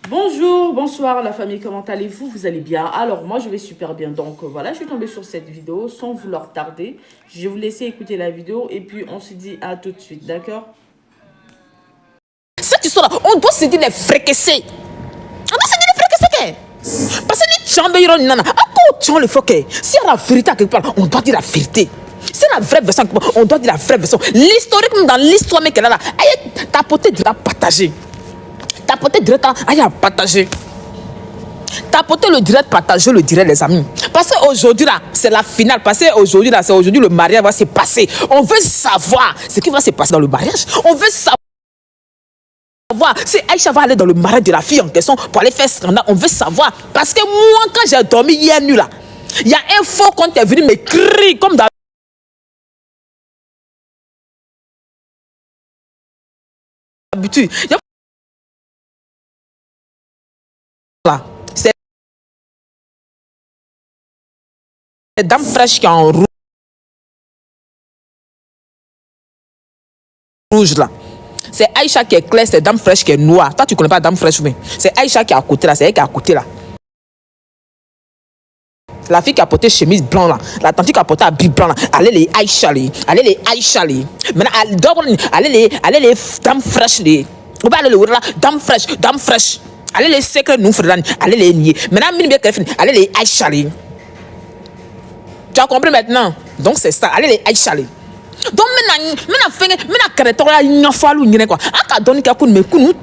Bonjour, bonsoir la famille, comment allez-vous? Vous allez bien? Alors moi je vais super bien, donc voilà, je suis tombée sur cette vidéo sans vouloir tarder. Je vais vous laisser écouter la vidéo et puis on se dit à tout de suite, d'accord? Cette histoire-là, on doit se dire les fracasser. On doit se dire les fracasser. Parce que les chambres, nana, à quoi tu le faut? Si y a la vérité à quelque part, on doit dire la vérité. C'est la vraie version, on doit dire la vraie version. L'historique, dans l'histoire, mais qu'elle a là, ta potée de la partager. Ta potée de la partager. Tapoter le direct, partager le direct, les amis. Parce qu'aujourd'hui, là, c'est la finale. Parce qu'aujourd'hui, là, c'est aujourd'hui le mariage va se passer. On veut savoir ce qui va se passer dans le mariage. On veut savoir si Aïcha va aller dans le mariage de la fille en question pour aller faire scandale. On veut savoir. Parce que moi, quand j'ai dormi hier nuit, là, il y a un faux compte qui est venu m'écrire comme d'habitude. Là, c'est dame fraîche qui est en rouge là. C'est Aïcha qui est claire, c'est dame fraîche qui est noire. Toi, tu connais pas dame fraîche, mais c'est Aïcha qui est à côté là, c'est elle qui est à côté là. C'est la fille qui a porté chemise blanc là, la tante qui a porté habit blanc là. Allez les Aïcha les, allez les Aïcha les. Maintenant, allez les dames fraîches les. On va aller le là, dame fraîche. Allez les secrets nous frères, allez les nier. Maintenant, allez les Aïcha les. Tu as compris maintenant? Donc c'est ça, allez les Aïcha les. Donc maintenant caractère il fallu ni quoi aka donner quelque mais on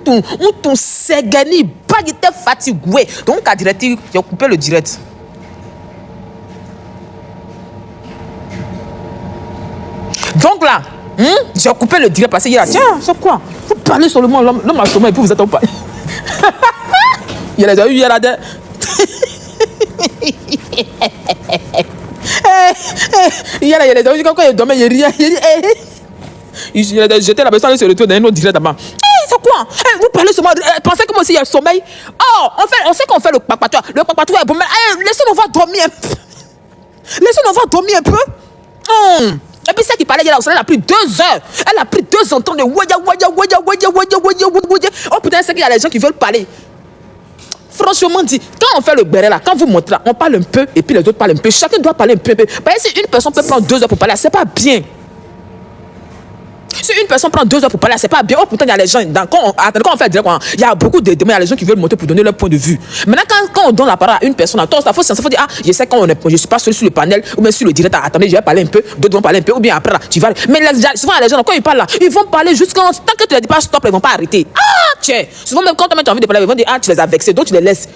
ton segani pas était fatigué donc à direct j'ai coupé le direct. Donc là j'ai coupé le direct parce qu'il y a tiens c'est quoi vous parlez seulement l'homme a sommeil et puis vous êtes pas il y a les eu là dedans il y a les gens quand il dormait il rien il a jeté la personne sur le toit d'un autre direct d'abord. C'est quoi? Vous parlez seulement pensez que moi aussi il y a le sommeil. Oh on sait qu'on fait le papatoire est bon mais laissez-nous voir dormir un peu. Et puis celle qui parlait hier là elle a pris 2 heures. Elle a pris 2 ans de waya. Oh putain c'est qu'il y a les gens qui veulent parler. Franchement dit, quand on fait le béret là, quand vous montrez là, on parle un peu et puis les autres parlent un peu. Chacun doit parler un peu. Parce que si une personne peut prendre 2 heures pour parler, c'est pas bien. Si une personne prend 2 heures pour parler, c'est pas bien. Oh pourtant il y a les gens, quand on fait direct, il y a beaucoup de demandes, il y a les gens qui veulent monter pour donner leur point de vue. Maintenant quand on donne la parole à une personne, il faut dire je sais quand je suis pas seul sur le panel ou même sur le direct, attendez je vais parler un peu, d'autres vont parler un peu ou bien après là, tu vas. Mais souvent les gens quand ils parlent là, ils vont parler jusqu'à tant que tu ne dis pas stop, ils vont pas arrêter. Tiens, souvent même quand tu as envie de parler, ils vont dire tu les as vexés, donc tu les laisses.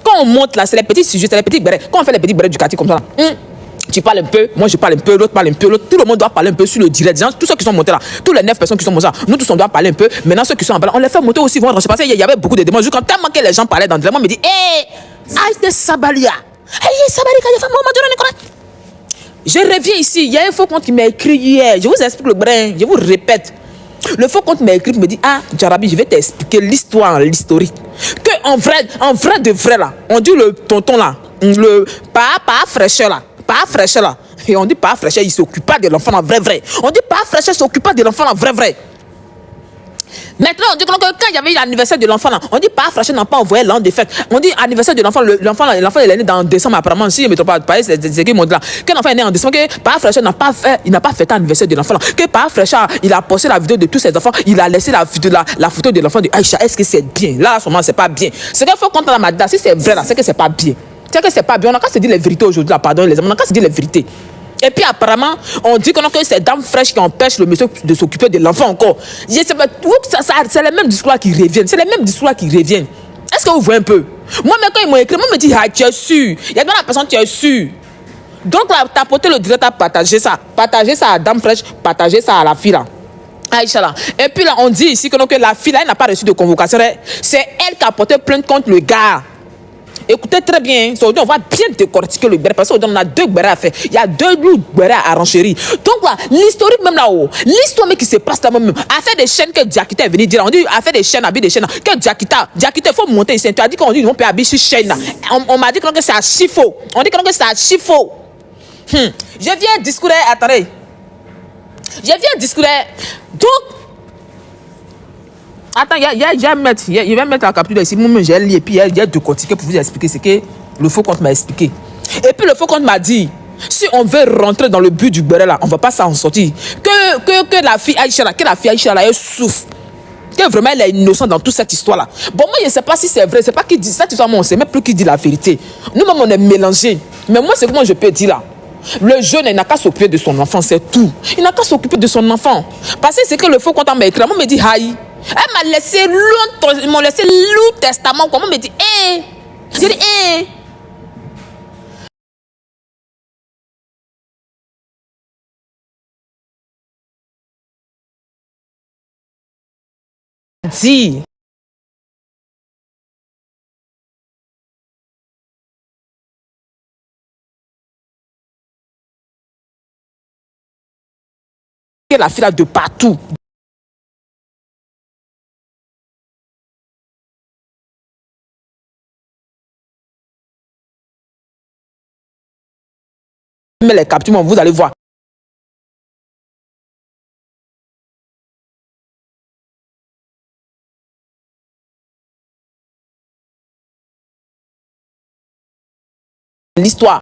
Quand on monte là, c'est les petits sujets, c'est les petits bérets. Quand on fait les petits bérets du quartier comme ça là, tu parles un peu, moi je parle un peu, l'autre parle un peu, tout le monde doit parler un peu sur le direct. Tous ceux qui sont montés là, tous les 9 personnes qui sont montées là, nous tous on doit parler un peu. Maintenant ceux qui sont en bas, on les fait monter aussi. Parce qu'il y avait beaucoup de demandes. Quand tellement que les gens parlaient dans le direct, moi me dit aïe Sabalia, je reviens ici, il y a un faux compte qui m'a écrit hier. Je vous explique le brin, je vous répète. Le faux compte m'a écrit, me dit Jarabi, je vais t'expliquer l'histoire, l'historique. Que en vrai de vrai là, on dit le tonton là, le pas fraîcheur là. Pas fraîcheur là. Et on dit pas fraîcheur, il s'occupe pas de l'enfant en vrai. On dit pas fraîcheur, il s'occupe pas de l'enfant en vrai. Maintenant, on dit que quand il y avait l'anniversaire de l'enfant là, on dit pas fraîcheur n'a pas envoyé l'an de fête. On dit anniversaire de l'enfant, l'enfant il est né dans décembre apparemment. Si je ne me trompe pas, c'est qui montre là. Que l'enfant est né en décembre, que pas fraîcheur n'a pas fait, il n'a pas fêté l'anniversaire de l'enfant là. Que pas fraîcheur, il a posté la vidéo de tous ses enfants, il a laissé la photo de l'enfant de Aïcha. Est-ce que c'est bien? Là, à ce moment, c'est pas bien. C'est qu'il faut compter la madame. Si c'est vrai là, c'est que c'est pas bien. C'est que c'est pas bien. On n'a qu'à se dire les vérités aujourd'hui là, pardon les amis, on n'a qu'à se dire les vérités. Et puis apparemment, on dit que c'est dame fraîche qui empêche le monsieur de s'occuper de l'enfant encore. C'est les mêmes discours qui reviennent. Est-ce que vous voyez un peu? Moi, même quand ils m'ont écrit, moi, me dit, tu es sûr. Il y a bien la personne, tu es sûr. Donc là, tapoter le direct à partager ça à dame fraîche, partager ça à la fille là. Aïcha là. Et puis là, on dit ici que la fille là, elle n'a pas reçu de convocation. C'est elle qui a porté plainte contre le gars. Écoutez très bien, aujourd'hui on va bien décortiquer le béret parce qu'aujourd'hui on a 2 bérets à faire. Il y a 2 bérets à renchérir. Donc là, l'historique même là-haut, l'histoire même qui se passe là-même, à faire des chaînes que Diakité est venu dire. On dit à faire des chaînes, habiller des chaînes. Que Diakité, il faut monter ici. Tu as dit qu'on dit ils vont payer habiller sur chaîne là. On m'a dit que c'est à Chifo. On dit que c'est à Chifo. Je viens discuter, attendez. Donc, Attends, je vais mettre la capture ici. Moi, j'ai lu et puis il y a deux côtés pour vous expliquer ce que le faux compte m'a expliqué. Et puis le faux compte m'a dit, si on veut rentrer dans le but du beurre là, on ne va pas s'en sortir. Que la fille Aïcha là, elle souffre. Que vraiment elle est innocente dans toute cette histoire là. Bon, moi je ne sais pas si c'est vrai, c'est pas qui dit cette histoire, moi on ne sait même plus qui dit la vérité. Nous-mêmes on est mélangés. Mais moi c'est comment je peux dire là. Le jeune, il n'a qu'à s'occuper de son enfant, c'est tout. Il n'a qu'à s'occuper de son enfant. Parce que c'est que le faux compte m'a écrit. Moi, me dit, aïe. Elle m'a laissé longtemps, ils m'ont laissé lourd testament. Comment me dit, j'ai dit, Dis. La fille là de partout. Mais les captures, vous allez voir. L'histoire.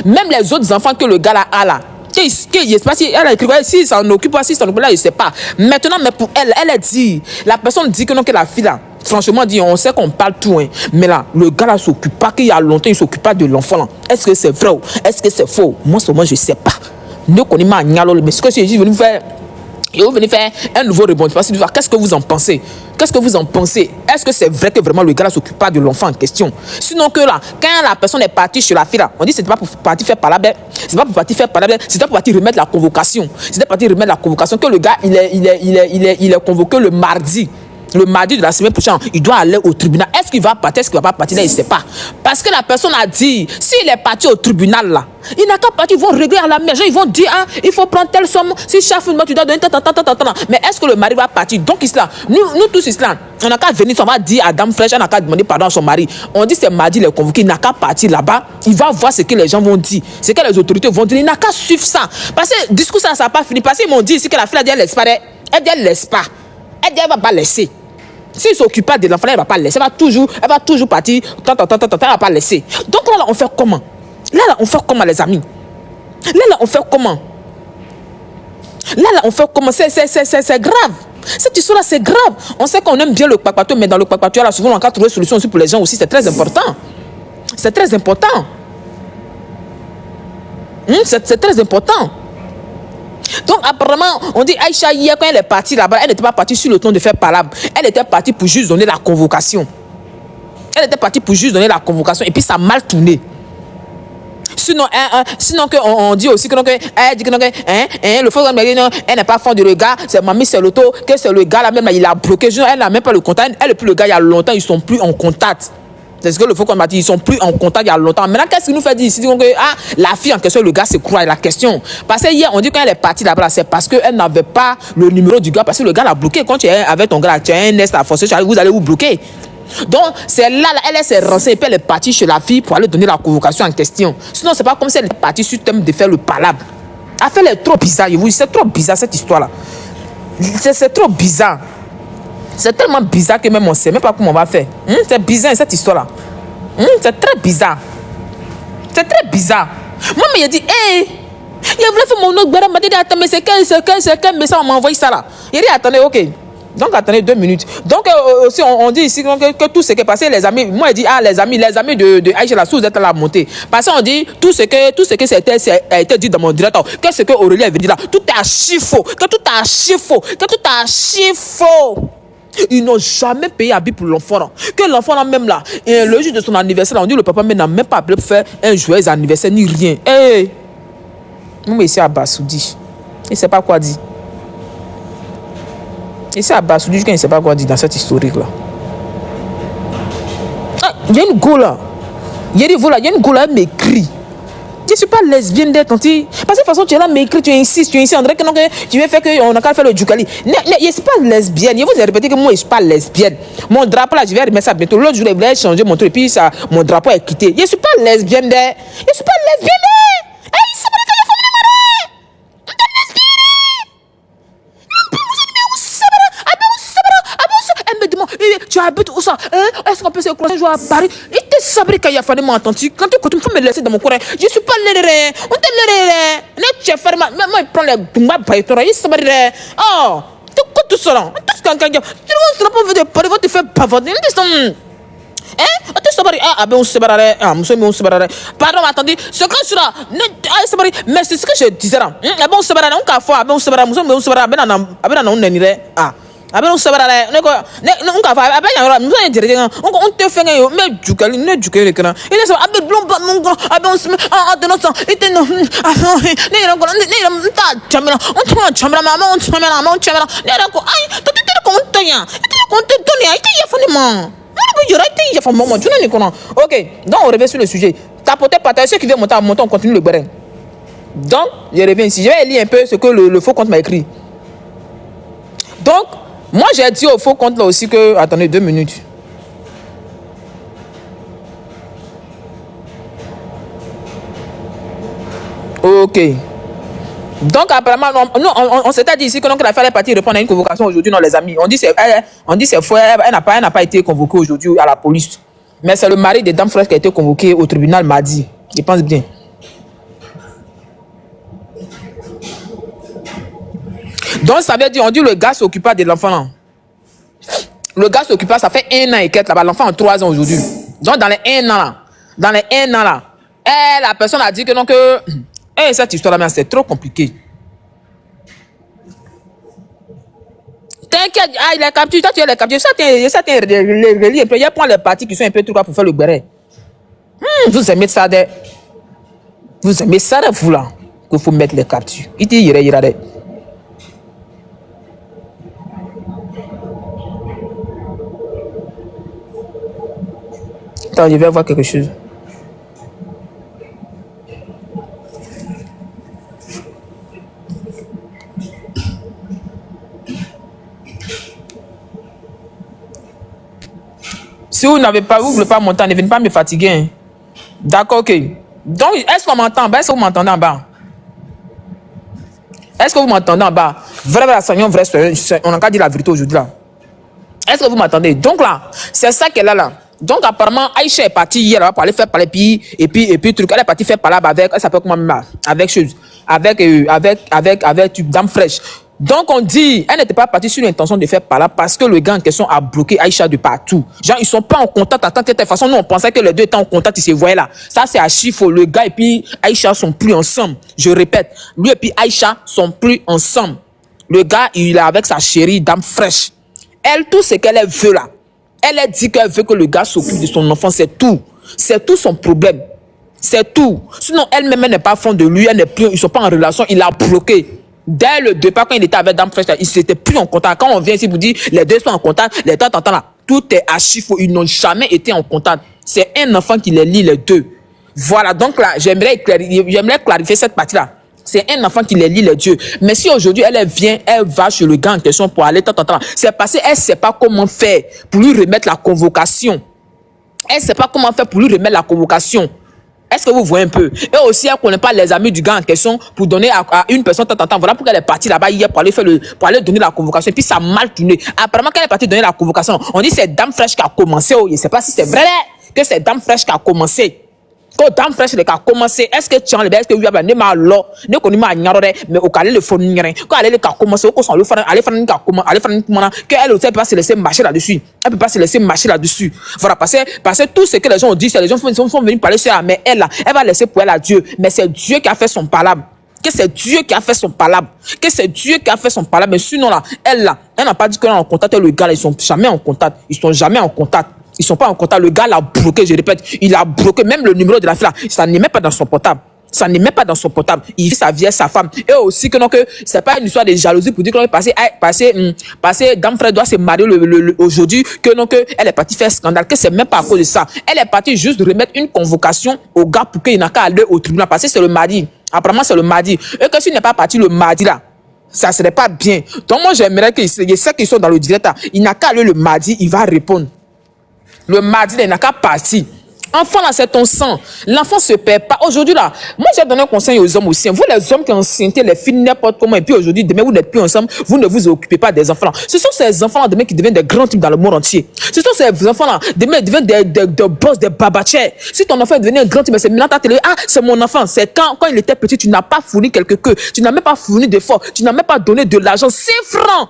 Même les autres enfants que le gars là a là. Je sais pas si elle a écrit, si ça en occupe pas, si ça en occupe là, je ne sais pas. Maintenant, mais pour elle, elle a dit, la personne dit que non, que la fille là, franchement dit, on sait qu'on parle tout, hein, mais là, le gars là s'occupe pas, qu'il y a longtemps, il s'occupe pas de l'enfant là. Est-ce que c'est vrai ou est-ce que c'est faux? Moi, seulement, je ne sais pas. Nous connaissons pas, mais ce que je suis venu faire. Et vous venez faire un nouveau rebondissement. Qu'est-ce que vous en pensez? Qu'est-ce que vous en pensez? Est-ce que c'est vrai que vraiment le gars ne s'occupe pas de l'enfant en question? Sinon que là, quand la personne est partie chez la fille là, on dit que c'était pas pour partir faire palabre, c'est pas pour partir faire palabre, c'était pour partir remettre la convocation. C'était pour partir remettre la convocation que le gars il est convoqué le mardi. Le mardi de la semaine prochaine, il doit aller au tribunal. Est-ce qu'il va partir? Est-ce qu'il ne va pas partir? Là, il ne sait pas. Parce que la personne a dit, s'il est parti au tribunal, là, il n'a qu'à partir, ils vont régler à la maison, ils vont dire, ah, il faut prendre telle somme, si chaque fois tu dois donner, mais est-ce que le mari va partir? Donc, Islam, nous tous, Islam, on n'a qu'à venir, on va dire à Dame Fraîche, on n'a qu'à demander pardon à son mari. On dit c'est mardi, il est convoqué, il n'a qu'à partir là-bas, il va voir ce que les gens vont dire, ce que les autorités vont dire, il n'a qu'à suivre ça. Parce que le discours, ça n'a pas fini. Parce qu'ils m'ont dit ici que la fille a dit, elle laisse pas, elle laisse pas. Elle dit, elle va pas laisser. S'il ne s'occupe pas de l'enfant, elle ne va pas laisser. Elle va toujours partir. Elle ne va pas laisser. Donc là, on fait comment? Là, on fait comment, les amis? Là, on fait comment? Là, on fait comment? C'est grave. Cette histoire-là, c'est grave. On sait qu'on aime bien le kpakpato, mais dans le kpakpato, là, souvent, on a trouvé des solutions aussi pour les gens aussi. C'est très important. C'est très important. C'est très important. Donc apparemment, on dit Aïcha hier quand elle est partie là-bas, elle n'était pas partie sur le ton de faire palabre. Elle était partie pour juste donner la convocation. Elle était partie pour juste donner la convocation et puis ça a mal tourné. Sinon on dit aussi que elle dit que le faux elle n'est pas fond du regard, c'est mamie, c'est l'auto, que c'est le gars là même là, il a bloqué. Elle n'a même pas le contact. Elle et puis le gars il y a longtemps ils sont plus en contact. C'est ce que le faux qu'on m'a dit, ils sont plus en contact il y a longtemps. Maintenant, qu'est-ce qu'il nous fait dire ici? La fille en question, le gars, c'est quoi la question? Parce que hier, on dit quand elle est partie là-bas, c'est parce qu'elle n'avait pas le numéro du gars, parce que le gars l'a bloqué. Quand tu es avec ton gars, tu as un nest à forcer, vous allez vous bloquer. Donc, c'est là, elle s'est renseignée, puis elle est partie chez la fille pour aller donner la convocation en question. Sinon, c'est pas comme si elle est partie sur le thème de faire le palabre. Elle est trop bizarre, je vous dis, c'est trop bizarre cette histoire-là. C'est trop bizarre. C'est tellement bizarre que même on ne sait même pas comment on va faire. C'est bizarre cette histoire-là. C'est très bizarre. C'est très bizarre. Moi, mais il a dit, il voulait faire mon autre barème. Il m'a dit, attends, mais c'est quel message on m'a envoyé ça là? Il a dit, attendez, ok. Donc, attendez 2 minutes. Donc, aussi, on dit ici que tout ce qui est passé, les amis, moi, il dit, les amis de Aïcha, la source d'être à la montée. Parce qu'on dit, tout ce que a été dit dans mon directeur, que ce que Aurélie avait dit là, tout est archi faux. Que tout est archi faux. Que tout est archi faux. Ils n'ont jamais payé habit pour l'enfant. Que l'enfant là même là, et le jour de son anniversaire, là, on dit le papa n'a même pas appelé pour faire un joyeux anniversaire ni rien. Nous ici à Bassoudi, il ne sait pas quoi dire. Ici à Bassoudi, il ne sait pas quoi dire dans cette historique là. Il y a une go là. Il y a une go là, elle m'écrit. Je ne suis pas lesbienne d'être tanti. Parce que de toute façon, tu es là, m'écris, tu insistes, on dirait que non, tu veux faire qu'on a qu'à faire le djoukali. Je ne suis pas lesbienne. Je vous ai répété que moi, je ne suis pas lesbienne. Mon drapeau là, je vais remettre ça bientôt. L'autre jour, je voulais changer mon truc et puis ça, mon drapeau est quitté. Je ne suis pas lesbienne de. Je ne suis pas lesbienne de. Hey, ça va être la famille de Marais. habites où ça? Hein? Est-ce qu'on peut se croiser un jour à Paris? Il te sabré qu'il y a fallu m'entendre. Quand tu faut me laisser dans mon coin, je suis pas l'air. On te l'air. Tu es fermé. Moi, il prend les Dumba Baïtora. Il sabré. Oh, tout cela. Tout ce qu'on gagne. Tu ne vas pas venir de Paris, va te faire bavarder. Hein? Tu sais pas, ben on se séparerait. On se séparerait. Pardon, attendez. Ce quand sera, mais c'est ce que je disais là. Ben on se séparerait. On a fois, ben on se séparerait. On se séparerait. Ben on n'irait. Ben on se séparerait. On a fois, ben on te fait un mais du calme, ne du calme les crans. Il est ça. Ben blond, mon grand. Ben on se met de notre sang. Il était non. Chamela. On te chamela, maman. On chamela, maman. On chamela. Aïe, tu te comptes rien. Tu te donner. Il était fondement. Ok, donc on revient sur le sujet. Tapoter, partager, ceux qui veulent monter, on continue le brin. Donc, je reviens ici. Je vais lire un peu ce que le faux compte m'a écrit. Donc, moi j'ai dit au faux compte là aussi que. Attendez 2 minutes. Ok. Donc, apparemment, on s'était dit ici que donc, la fallait partir répondre à une convocation aujourd'hui, non, les amis. On dit c'est faux, elle n'a pas été convoquée aujourd'hui à la police. Mais c'est le mari de Dame Fraîche qui a été convoqué au tribunal mardi. Je pense bien. Donc, ça veut dire, on dit le gars s'occupa de l'enfant là. Le gars s'occupa, ça fait 1 an et quelques là-bas. L'enfant a 3 ans aujourd'hui. Donc, dans les 1 an là, la personne a dit que non, que. Et cette histoire-là, c'est trop compliqué. T'inquiète, il est capturé, toi tu es les capturés. Ça, les reliés. Il y a les parties qui sont un peu trop pour faire le béret. Vous aimez ça, vous aimez ça, vous là, qu'il faut mettre les captures. Il dit, il ira. Attends, je vais voir quelque chose. Si vous n'avez pas, vous ne voulez pas monter, ne venez pas me fatiguer. Hein. D'accord, ok. Donc, est-ce qu'on m'entend? Est-ce que vous m'entendez en bas? Est-ce que vous m'entendez en bas? Vrai, on a qu'à dire la vérité aujourd'hui là. Est-ce que vous m'entendez? Donc là, c'est ça qu'elle a là. Donc apparemment, Aïcha est partie hier là, pour aller faire parler, et puis truc. Elle est partie faire parler avec, elle s'appelle comment même, avec Dame Fraîche. Donc on dit, elle n'était pas partie sur l'intention de faire parler parce que le gars en question a bloqué Aïcha de partout. Genre ils sont pas en contact à tant que de toute façon nous on pensait que les deux étaient en contact, ils se voyaient là. Ça c'est archi faux. Le gars et puis Aïcha sont plus ensemble. Je répète, lui et puis Aïcha sont plus ensemble. Le gars il est avec sa chérie Dame Fraîche. Elle tout ce qu'elle veut là. Elle a dit qu'elle veut que le gars s'occupe de son enfant, c'est tout. C'est tout son problème. C'est tout. Sinon, elle-même, elle n'est pas fond de lui, elle n'est plus, ils ne sont pas en relation, il l'a bloqué. Dès le départ, quand il était avec Dame Fraîche, ils n'étaient plus en contact. Quand on vient ici vous dire, les deux sont en contact, les temps là, tout est archi faux. Ils n'ont jamais été en contact. C'est un enfant qui les lie, les deux. Voilà, donc là, j'aimerais clarifier cette partie-là. C'est un enfant qui les lie les dieux. Mais si aujourd'hui elle vient, elle va chez le gars en question pour aller, c'est parce qu'elle ne sait pas comment faire pour lui remettre la convocation. Elle ne sait pas comment faire pour lui remettre la convocation. Est-ce que vous voyez un peu? Et aussi, elle ne connaît pas les amis du gars en question pour donner à une personne Voilà pourquoi elle est partie là-bas hier pour aller donner la convocation. Et puis ça a mal tourné. Apparemment, quand elle est partie donner la convocation, on dit que c'est Dame Fraîche qui a commencé. Je ne sais pas si c'est vrai que c'est Dame Fraîche qui a commencé. Quand Dame Fraîche a commencé, est-ce que tu as est-ce que oui, ne m'a l'eau, ne connais pas mais au cas le phone quand elle a commencé, au cours aller faire qu'elle aussi peut pas se laisser marcher là-dessus. Elle peut pas se laisser marcher là-dessus. Voilà, parce que tout ce que les gens ont dit, c'est les gens sont venus parler sur elle, mais elle va laisser pour elle à Dieu. Mais c'est Dieu qui a fait son palabre. Que c'est Dieu qui a fait son palabre. Que c'est Dieu qui a fait son palabre. Mais sinon là, elle n'a pas dit qu'elle est en contact avec le gars, ils sont jamais en contact. Ils sont jamais en contact. Ils sont pas en contact. Le gars l'a bloqué, je répète. Il a bloqué même le numéro de la fille là. Ça n'est même pas dans son portable. Ça n'est même pas dans son portable. Il vit sa vie avec sa femme. Et aussi que non, que c'est pas une histoire de jalousie pour dire qu'on est passé, Dame Fraîche doit se marier aujourd'hui, que non, que elle est partie faire scandale, que c'est même pas à cause de ça. Elle est partie juste remettre une convocation au gars pour qu'il n'a qu'à aller au tribunal. Parce que c'est le mardi. Apparemment, c'est le mardi. Et que s'il n'est pas parti le mardi là, ça serait pas bien. Donc moi, j'aimerais que ceux qui sont dans le direct là, il n'a qu'à aller le mardi, il va répondre. Le mardi, il n'a qu'à partir Enfant, là, c'est ton sang. L'enfant se perd pas. Aujourd'hui, là, moi, j'ai donné un conseil aux hommes aussi. Vous, les hommes qui ont ancienneté, les filles, n'importe comment, et puis aujourd'hui, demain, vous n'êtes plus ensemble, vous ne vous occupez pas des enfants-là. Ce sont ces enfants-là, demain, qui deviennent des grands types dans le monde entier. Ce sont ces enfants-là, demain, ils deviennent des boss, des babachers. Si ton enfant est devenu un grand type, c'est maintenant ta télé, ah, c'est mon enfant. C'est quand il était petit, tu n'as pas fourni quelque chose, tu n'as même pas fourni d'efforts, tu n'as même pas donné de l'argent. 5 francs.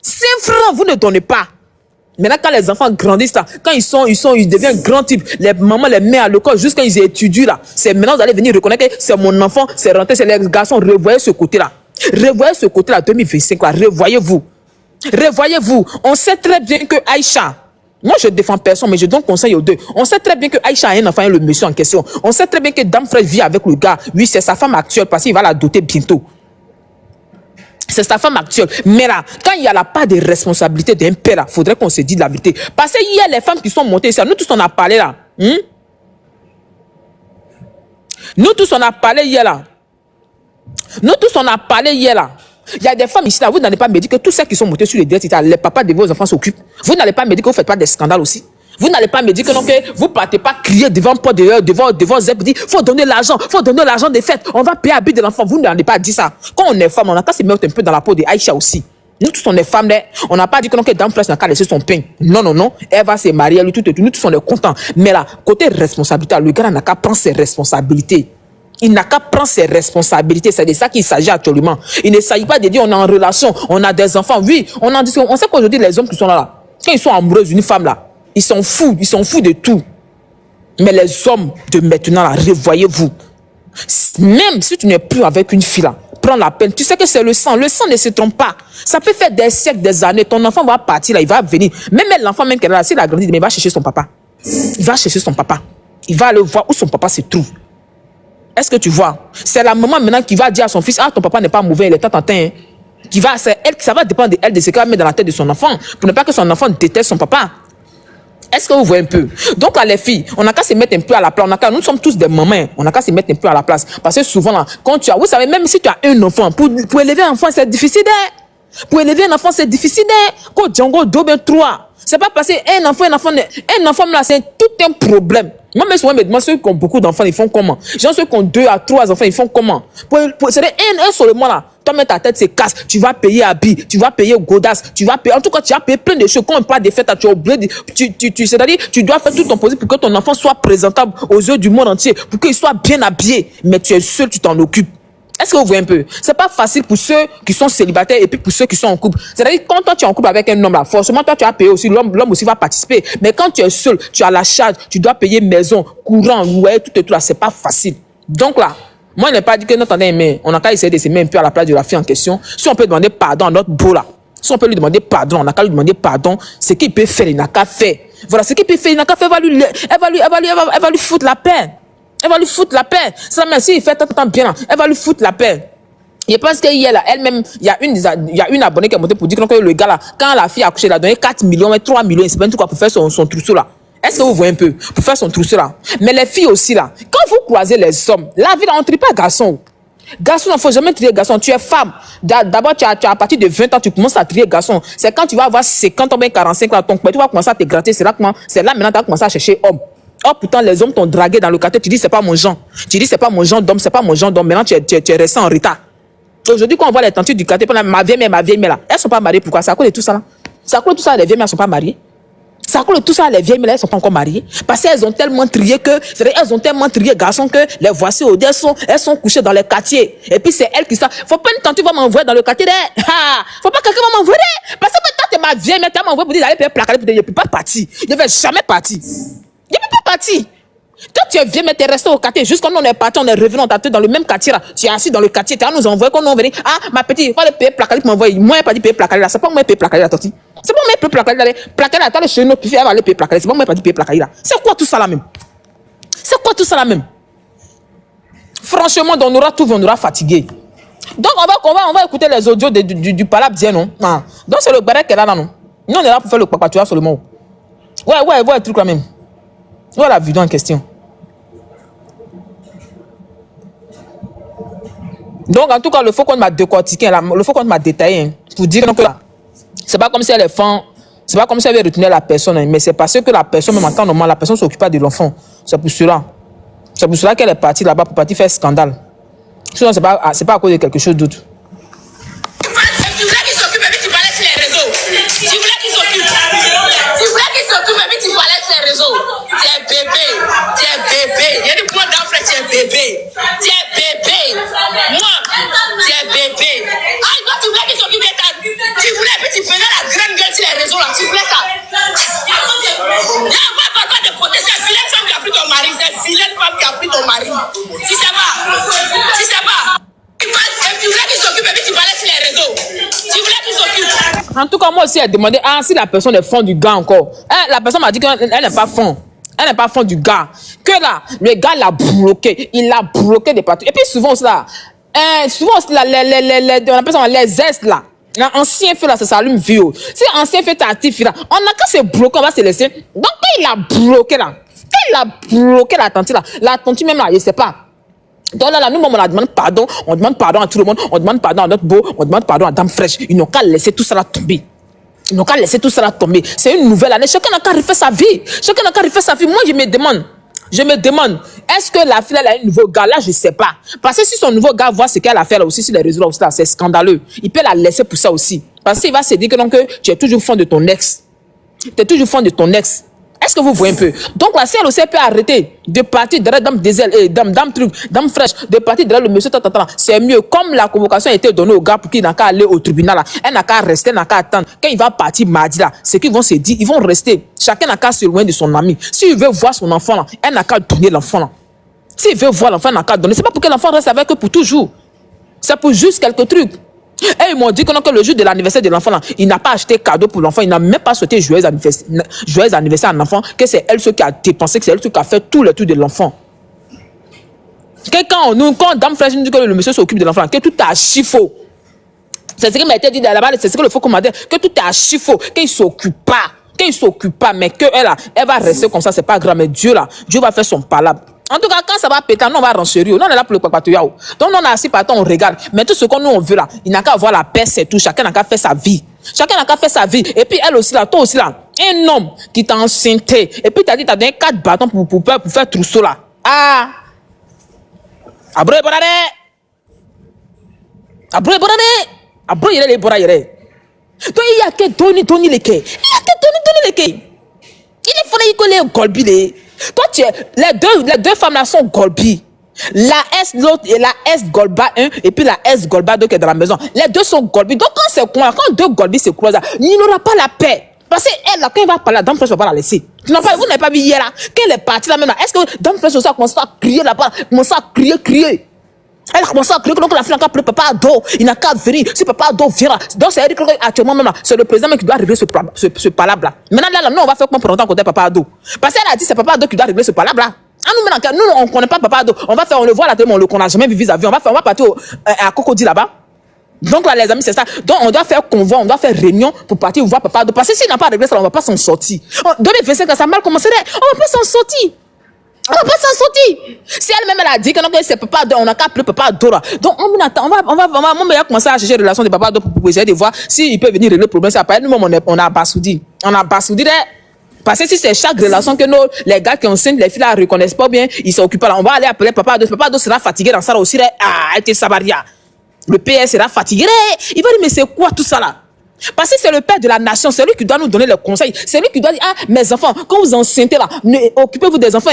5 francs, vous ne donnez pas. Maintenant, quand les enfants grandissent, là, quand ils deviennent grands types, les mamans les mettent à l'école, juste quand ils étudient, là, c'est maintenant vous allez venir reconnaître que c'est mon enfant, c'est rentré, c'est les garçons, revoyez ce côté-là. Revoyez ce côté-là, 2025, là, revoyez-vous. Revoyez-vous. On sait très bien que Aïcha, moi je défends personne, mais je donne conseil aux deux. On sait très bien que Aïcha a un enfant et le monsieur en question. On sait très bien que Dame Fred vit avec le gars. Oui, c'est sa femme actuelle parce qu'il va la doter bientôt. C'est sa femme actuelle. Mais là, quand il y a la part de responsabilité d'un père, il faudrait qu'on se dise la vérité. Parce qu'il y a les femmes qui sont montées ici. Nous tous, on a parlé là. Nous tous, on a parlé hier là. Nous tous, on a parlé hier là. Il y a des femmes ici là. Vous n'allez pas me dire que tous ceux qui sont montés sur les dettes, les papas de vos enfants s'occupent. Vous n'allez pas me dire que vous ne faites pas des scandales aussi. Vous n'allez pas me dire que non, que vous ne partez pas crier devant Zeb, dire faut donner l'argent des fêtes, on va payer à but de l'enfant. Vous n'allez pas dire ça. Quand on est femme, on a qu'à se mettre un peu dans la peau de Aïcha aussi. Nous tous on est femmes, on n'a pas dit que non, que Dame Flash n'a qu'à laisser son pain. Non, non, non, elle va se marier, lui, tout et tout. Nous tous on est contents. Mais là, côté responsabilité, le gars n'a qu'à prendre ses responsabilités. Il n'a qu'à prendre ses responsabilités. C'est de ça qu'il s'agit actuellement. Il ne s'agit pas de dire on est en relation, on a des enfants. Oui, on sait qu'aujourd'hui, les hommes qui sont là, quand ils sont amoureux d'une femme là, ils sont fous de tout. Mais les hommes de maintenant là, revoyez-vous. Même si tu n'es plus avec une fille là, prends la peine. Tu sais que c'est le sang. Le sang ne se trompe pas. Ça peut faire des siècles, des années. Ton enfant va partir là, il va venir. Même l'enfant même qui est là, s'il a grandi, il va chercher son papa. Il va chercher son papa. Il va aller voir où son papa se trouve. Est-ce que tu vois? C'est la maman maintenant qui va dire à son fils, ah, ton papa n'est pas mauvais, il est tantin. Ça va dépendre de ce qu'elle va mettre dans la tête de son enfant, pour ne pas que son enfant déteste son papa. Est-ce que vous voyez un peu? Donc là, les filles, on n'a qu'à se mettre un peu à la place. Nous sommes tous des mamans, on n'a qu'à se mettre un peu à la place. Parce que souvent, là, quand tu as, vous savez, même si tu as un enfant, pour élever un enfant, c'est difficile. Pour élever un enfant, c'est difficile. Quand Django, 2, 3. C'est pas parce qu'un enfant, là, c'est tout un problème. Moi, mais souvent, ceux qui ont beaucoup d'enfants, ils font comment? Genre, ceux qui ont 2 à 3 enfants, ils font comment? C'est un seulement là. Toi, mais ta tête se casse. Tu vas payer Abi, tu vas payer Godas, tu vas payer. En tout cas, tu vas payer plein de choses. Quand on parle des fêtes, tu as oublié. C'est-à-dire, tu dois faire tout ton possible pour que ton enfant soit présentable aux yeux du monde entier, pour qu'il soit bien habillé. Mais tu es seul, tu t'en occupes. Est-ce que vous voyez un peu? C'est pas facile pour ceux qui sont célibataires et puis pour ceux qui sont en couple. C'est-à-dire, quand toi tu es en couple avec un homme là, forcément toi tu as payé aussi, l'homme aussi va participer. Mais quand tu es seul, tu as la charge, tu dois payer maison, courant, ouais, tout et tout là, c'est pas facile. Donc là, moi je n'ai pas dit que notre mais on a qu'à essayer de se mettre un peu à la place de la fille en question. Si on peut demander pardon à notre beau là, si on peut lui demander pardon, on n'a qu'à lui demander pardon, ce qu'il peut faire, il n'a qu'à faire. Voilà, ce qu'il peut faire, il n'a qu'à faire, elle va lui foutre la peine. Elle va lui foutre la paix. Ça, même s'il fait tant bien, elle va lui foutre la paix. Je pense qu'il y a là, elle-même, il y a une abonnée qui est montée pour dire que le gars là, quand la fille a accouché, elle a donné 4 millions, 3 millions, c'est pas tout quoi pour faire son trousseau là. Est-ce que vous voyez un peu? Pour faire son trousseau là. Mais les filles aussi là, quand vous croisez les hommes, la vie là, on ne trie pas garçon. Garçon, il ne faut jamais trier garçon. Tu es femme. D'abord, tu as à partir de 20 ans, tu commences à trier garçon. C'est quand tu vas avoir 50 ans, 45 là, ton tu vas commencer à te gratter. C'est là maintenant, tu vas commencer à chercher homme. Oh, pourtant, les hommes t'ont dragué dans le quartier. Tu dis, c'est pas mon genre. Tu dis, c'est pas mon genre d'homme, c'est pas mon genre d'homme. Maintenant, tu es resté en retard. Aujourd'hui, quand on voit les tantes du quartier, ma vieille mère là, elles sont pas mariées. Pourquoi? C'est à cause de tout ça là. C'est à cause de tout ça, les vieilles mères sont pas mariées. C'est à cause de tout ça, les vieilles mères, elles sont pas encore mariées. Parce qu'elles ont tellement trié garçons que les voici au elles sont couchées dans les quartiers. Et puis, c'est elles qui sont. Faut pas une tante, tu vas m'envoyer dans le quartier. Faut pas que quelqu'un va m'envoyer. Parce que maintenant, t'es ma vieille mère, tu vas m'envoyer pour dire d'aller payer placarder, je ne peux pas partir. Je ne vais jamais partir. Je ne peux pas partir. Toi, tu es vieux, mais tu es resté au quartier. Juste quand on est parti, on est revenu, on t'a tué dans le même quartier là. Tu es assis dans le quartier, tu vas nous envoyer, quand on venir. Ah, ma petite, il faut aller payer placarder pour m'envoyer. Moi, je n'ai pas dit payer placarder là. C'est pas moi payer placarder là, Toti. C'est pas moi payer placarder là. Placarder là, t'as le chez nous, puis elle va aller payer placarder. C'est pas moi pas dit payer placarder là. C'est quoi tout ça là même? C'est quoi tout ça là même? Franchement, on aura tout, on aura fatigué. Donc, on va écouter les audios du Palab Dien, non? Ah. Donc, c'est le barré qui est là, non? Nous, on est là pour faire le papa, tu vois, seulement. Ouais, le truc là même. Voilà la vidéo en question. Donc, en tout cas, le faux compte m'a décortiqué, le faux compte m'a détaillé, hein, pour dire que c'est pas comme si elle est fan, c'est pas comme si elle avait retenu la personne, hein, mais c'est parce que la personne, même en temps normal, la personne s'occupe pas de l'enfant. C'est pour cela. C'est pour cela qu'elle est partie là-bas pour partir faire scandale. Sinon, c'est pas à cause de quelque chose d'autre. Tu voulais qu'il s'occupe, mais tu parlais sur les réseaux. Tu voulais qu'il s'occupe. Tu voulais qu'il s'occupe, mais tu parlais sur les réseaux. Tu es bébé. Tu es bébé. Il y a des points d'enfant, tu es bébé. Tu es bébé. Moi, tu es bébé. Ah, toi, tu voulais qu'il s'occupe de ta. Tu voulais, puis tu faisais la grande gueule sur les réseaux là. Tu voulais ça. Il y a un papa de côté. C'est vilaine femme qui a pris ton mari. C'est vilaine femme qui a pris ton mari. Tu sais pas. Tu sais pas. Tu voulais qu'il s'occupe, mais tu parlais sur les réseaux. Tu voulais qu'il s'occupe. En tout cas, moi aussi, elle demandait si la personne est fond du gars encore. La personne m'a dit qu'elle n'est pas fond. Elle n'est pas fond du gars. Que là, le gars l'a bloqué. Il l'a bloqué des partout. Et puis souvent aussi là, on appelle ça les zestes là. L'ancien fait là, ça s'allume vieux. Si l'ancien fait actif là, on n'a qu'à se bloquer, on va se laisser. Donc quand il a bloqué là, la tante là, la tante même là, je sais pas. Donc là, nous, on demande pardon à tout le monde, on demande pardon à notre beau, on demande pardon à Dame Fraîche. Ils n'ont qu'à laisser tout ça là tomber. C'est une nouvelle année. Chacun n'a qu'à refaire sa vie. Moi, je me demande, est-ce que la fille, elle a un nouveau gars? Là, je sais pas. Parce que si son nouveau gars voit ce qu'elle a fait là aussi sur les réseaux là, aussi, là, c'est scandaleux. Il peut la laisser pour ça aussi. Parce qu'il va se dire que, donc, tu es toujours fond de ton ex. Est-ce que vous voyez un peu? Donc la CLOC peut arrêter de partir derrière Dame Diesel, Dame Fraîche, de partir derrière le monsieur. C'est mieux. Comme la convocation a été donnée au gars pour qu'il n'a qu'à aller au tribunal, là, elle n'a qu'à rester, n'a qu'à attendre. Quand il va partir mardi, là, c'est qu'ils vont se dire, ils vont rester. Chacun n'a qu'à se loin de son ami. S'il veut voir son enfant, là, elle n'a qu'à donner l'enfant. Là. S'il veut voir l'enfant, elle n'a qu'à donner. C'est pas pour que l'enfant reste avec eux pour toujours. C'est pour juste quelques trucs. Et ils m'ont dit que le jour de l'anniversaire de l'enfant, là, il n'a pas acheté cadeau pour l'enfant, il n'a même pas souhaité joyeux anniversaire à l'enfant, que c'est elle qui a dépensé, que c'est elle qui a fait tout le truc de l'enfant. Quand Dame Fraîche nous dit que le monsieur s'occupe de l'enfant, que tout est archi faux. C'est ce qui m'a été dit là-bas, c'est ce que le faux commandant, que tout est archi faux, qu'il ne s'occupe pas, mais elle va rester comme ça, c'est pas grave, mais Dieu va faire son palabre. En tout cas, quand ça va péter, nous on va renchérir. Nous on est là pour le papatouillao. Donc nous on est assis par terre, on regarde. Mais tout ce qu'on nous on veut là, il n'a qu'à avoir la paix, c'est tout. Chacun n'a qu'à faire sa vie. Et puis elle aussi là, toi aussi là, un homme qui t'a enceinté. Et puis t'as dit t'as donné 4 bâtons pour faire trousseau là. Ah! Abro borade. Il y a les borades. Donc il y a que donner les quais. Il est fallait y coller au golbi. Toi, les deux femmes là sont golbi. La S Golba 1 et puis la S Golba 2 qui est dans la maison. Les deux sont golbi. Donc quand deux golbi se croisent, il n'aura pas la paix. Parce qu'elle là, quand il va parler, Dame Fraîche va pas la laisser. Vous n'avez pas vu hier là, qu'elle est partie là même là. Est-ce que Dame Fraîche aussi a commencé à crier là-bas, crier. Elle a commencé à crier que la fille n'a qu'à appeler Papa Ado. Il n'a qu'à venir. Si Papa Ado vient, donc c'est elle actuellement même là. C'est le président qui doit régler ce palabre là. Maintenant là, nous on va faire comment pour longtemps côté Papa Ado. Parce qu'elle a dit c'est Papa Ado qui doit régler ce palabre là. Nous on connaît pas Papa Ado. On le voit à la télé, mais on le connaît jamais vu vis-à-vis. On va partir à Cocody là-bas. Donc là les amis c'est ça. Donc on doit faire convoi, on doit faire réunion pour partir voir Papa Ado. Parce que s'il n'a pas réglé ça, on va pas s'en sortir. 2025 ça a mal commencé, on va pas s'en sortir. Si elle-même elle a dit que non, c'est Papa Ado, on a qu'à appeler Papa Ado là. Donc on va commencer à chercher la relation de Papa Ado pour essayer de voir s'il peut venir régler le problème. C'est pas nous-mêmes on a abasoudi. Parce que si c'est chaque relation que les gars qui ont enceintes, les filles là reconnaissent pas bien, ils s'occupent là. On va aller appeler Papa Ado. Papa Ado sera fatigué dans ça aussi. Elle était sabaria. Le PS sera fatigué. Il va dire mais c'est quoi tout ça là? Parce que c'est le père de la nation, c'est lui qui doit nous donner les conseils. C'est lui qui doit dire, mes enfants, quand vous enceintez là, occupez-vous des enfants.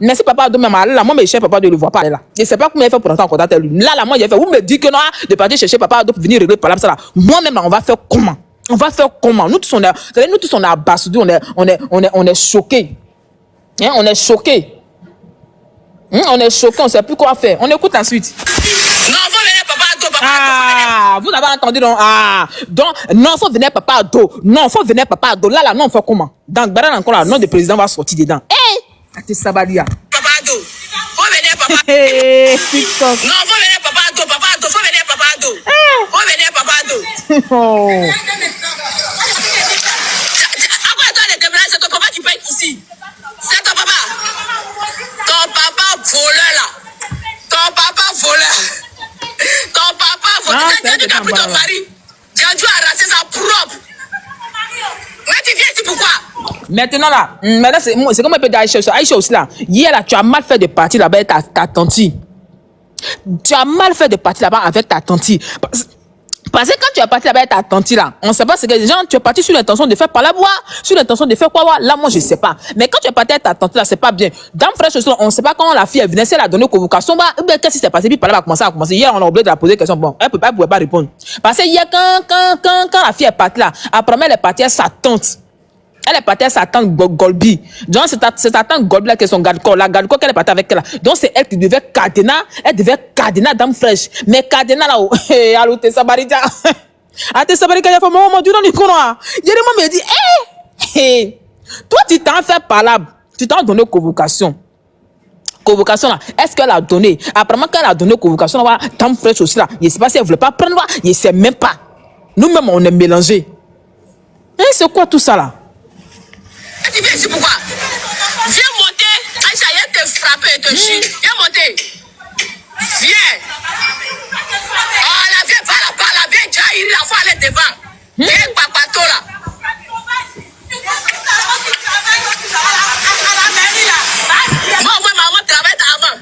Merci Papa Ado, même là, moi, mes chers Papa Ado, ne le voit pas là. Je ne sais pas comment il fait pour entrer en contact avec lui. Là, moi, il a fait, vous me dites que non, de partir chercher Papa Ado pour venir régler par là, ça là. Moi-même, on va faire comment? Nous tous, on est abasourdis, on est choqués. On est choqués. On ne sait plus quoi faire. On écoute la suite. Non, faut venir Papa Ado, vous avez entendu non? Donc, non, faut venir Papa Ado. Là, non, on fait comment? Donc, Baran encore là, le nom du président va sortir dedans. Ate Sabalia. Papa Ado. Faut venir Papa Ado. TikTok. Non, faut venir Papa Ado. Faut venir Papa Ado. Faut venir Papa Ado. Après toi, les témoignages, c'est ton papa qui paye ici. C'est ton papa. Ton papa voleur là. Ton papa voleur. Tu as pris ton mari. Tu as dû arracher sa propre. Mais tu viens ici pourquoi? Maintenant là, c'est comme un peu d'Aïcha. Aïcha aussi là. Hier là, tu as mal fait de partir là-bas avec ta tante. Tu as mal fait de partir là-bas avec ta tante. Parce que quand tu es parti là-bas avec ta tante là, on ne sait pas ce que les gens, tu es parti sur l'intention de faire par la boire, sur l'intention de faire quoi, là moi je ne sais pas. Mais quand tu es parti avec ta tante là, c'est pas bien. Dans Fresh Soul, on ne sait pas quand la fille elle venait, si elle a donné convocation, qu'est-ce qui s'est passé, puis par là elle a commencé. Hier on a oublié de la poser question, bon, elle ne pouvait pas répondre. Parce que hier quand la fille est partie là, après elle est partie avec sa tante. Elle est partie avec sa tante Golbi. Donc, c'est ta tante Golbi là qui est son garde-corps. La garde-corps qu'elle est partie avec elle là. Donc, c'est elle qui devait cadenas Dame Fraîche. Mais cadenas là, allô, t'es sabarija. Ah, t'es sabarija, il y a pas mon Dieu, non, Nicolas. Jérémy me dit, toi, tu t'en fais par là. Tu t'en donné convocation. Convocation là, est-ce qu'elle a donné? Apparemment, qu'elle a donné convocation là, Dame Fraîche aussi là. Je ne sais pas si elle voulait pas prendre, je ne sais même pas. Nous-mêmes, on est mélangés. C'est quoi tout ça là? Tu viens ici pourquoi? Viens monter. Aïcha, viens te frapper et te chier. Viens monter. Viens. Oh là, viens, va là-bas, viens, Jair, la fois aller devant. Viens, papato là. Moi, maman travaille avant.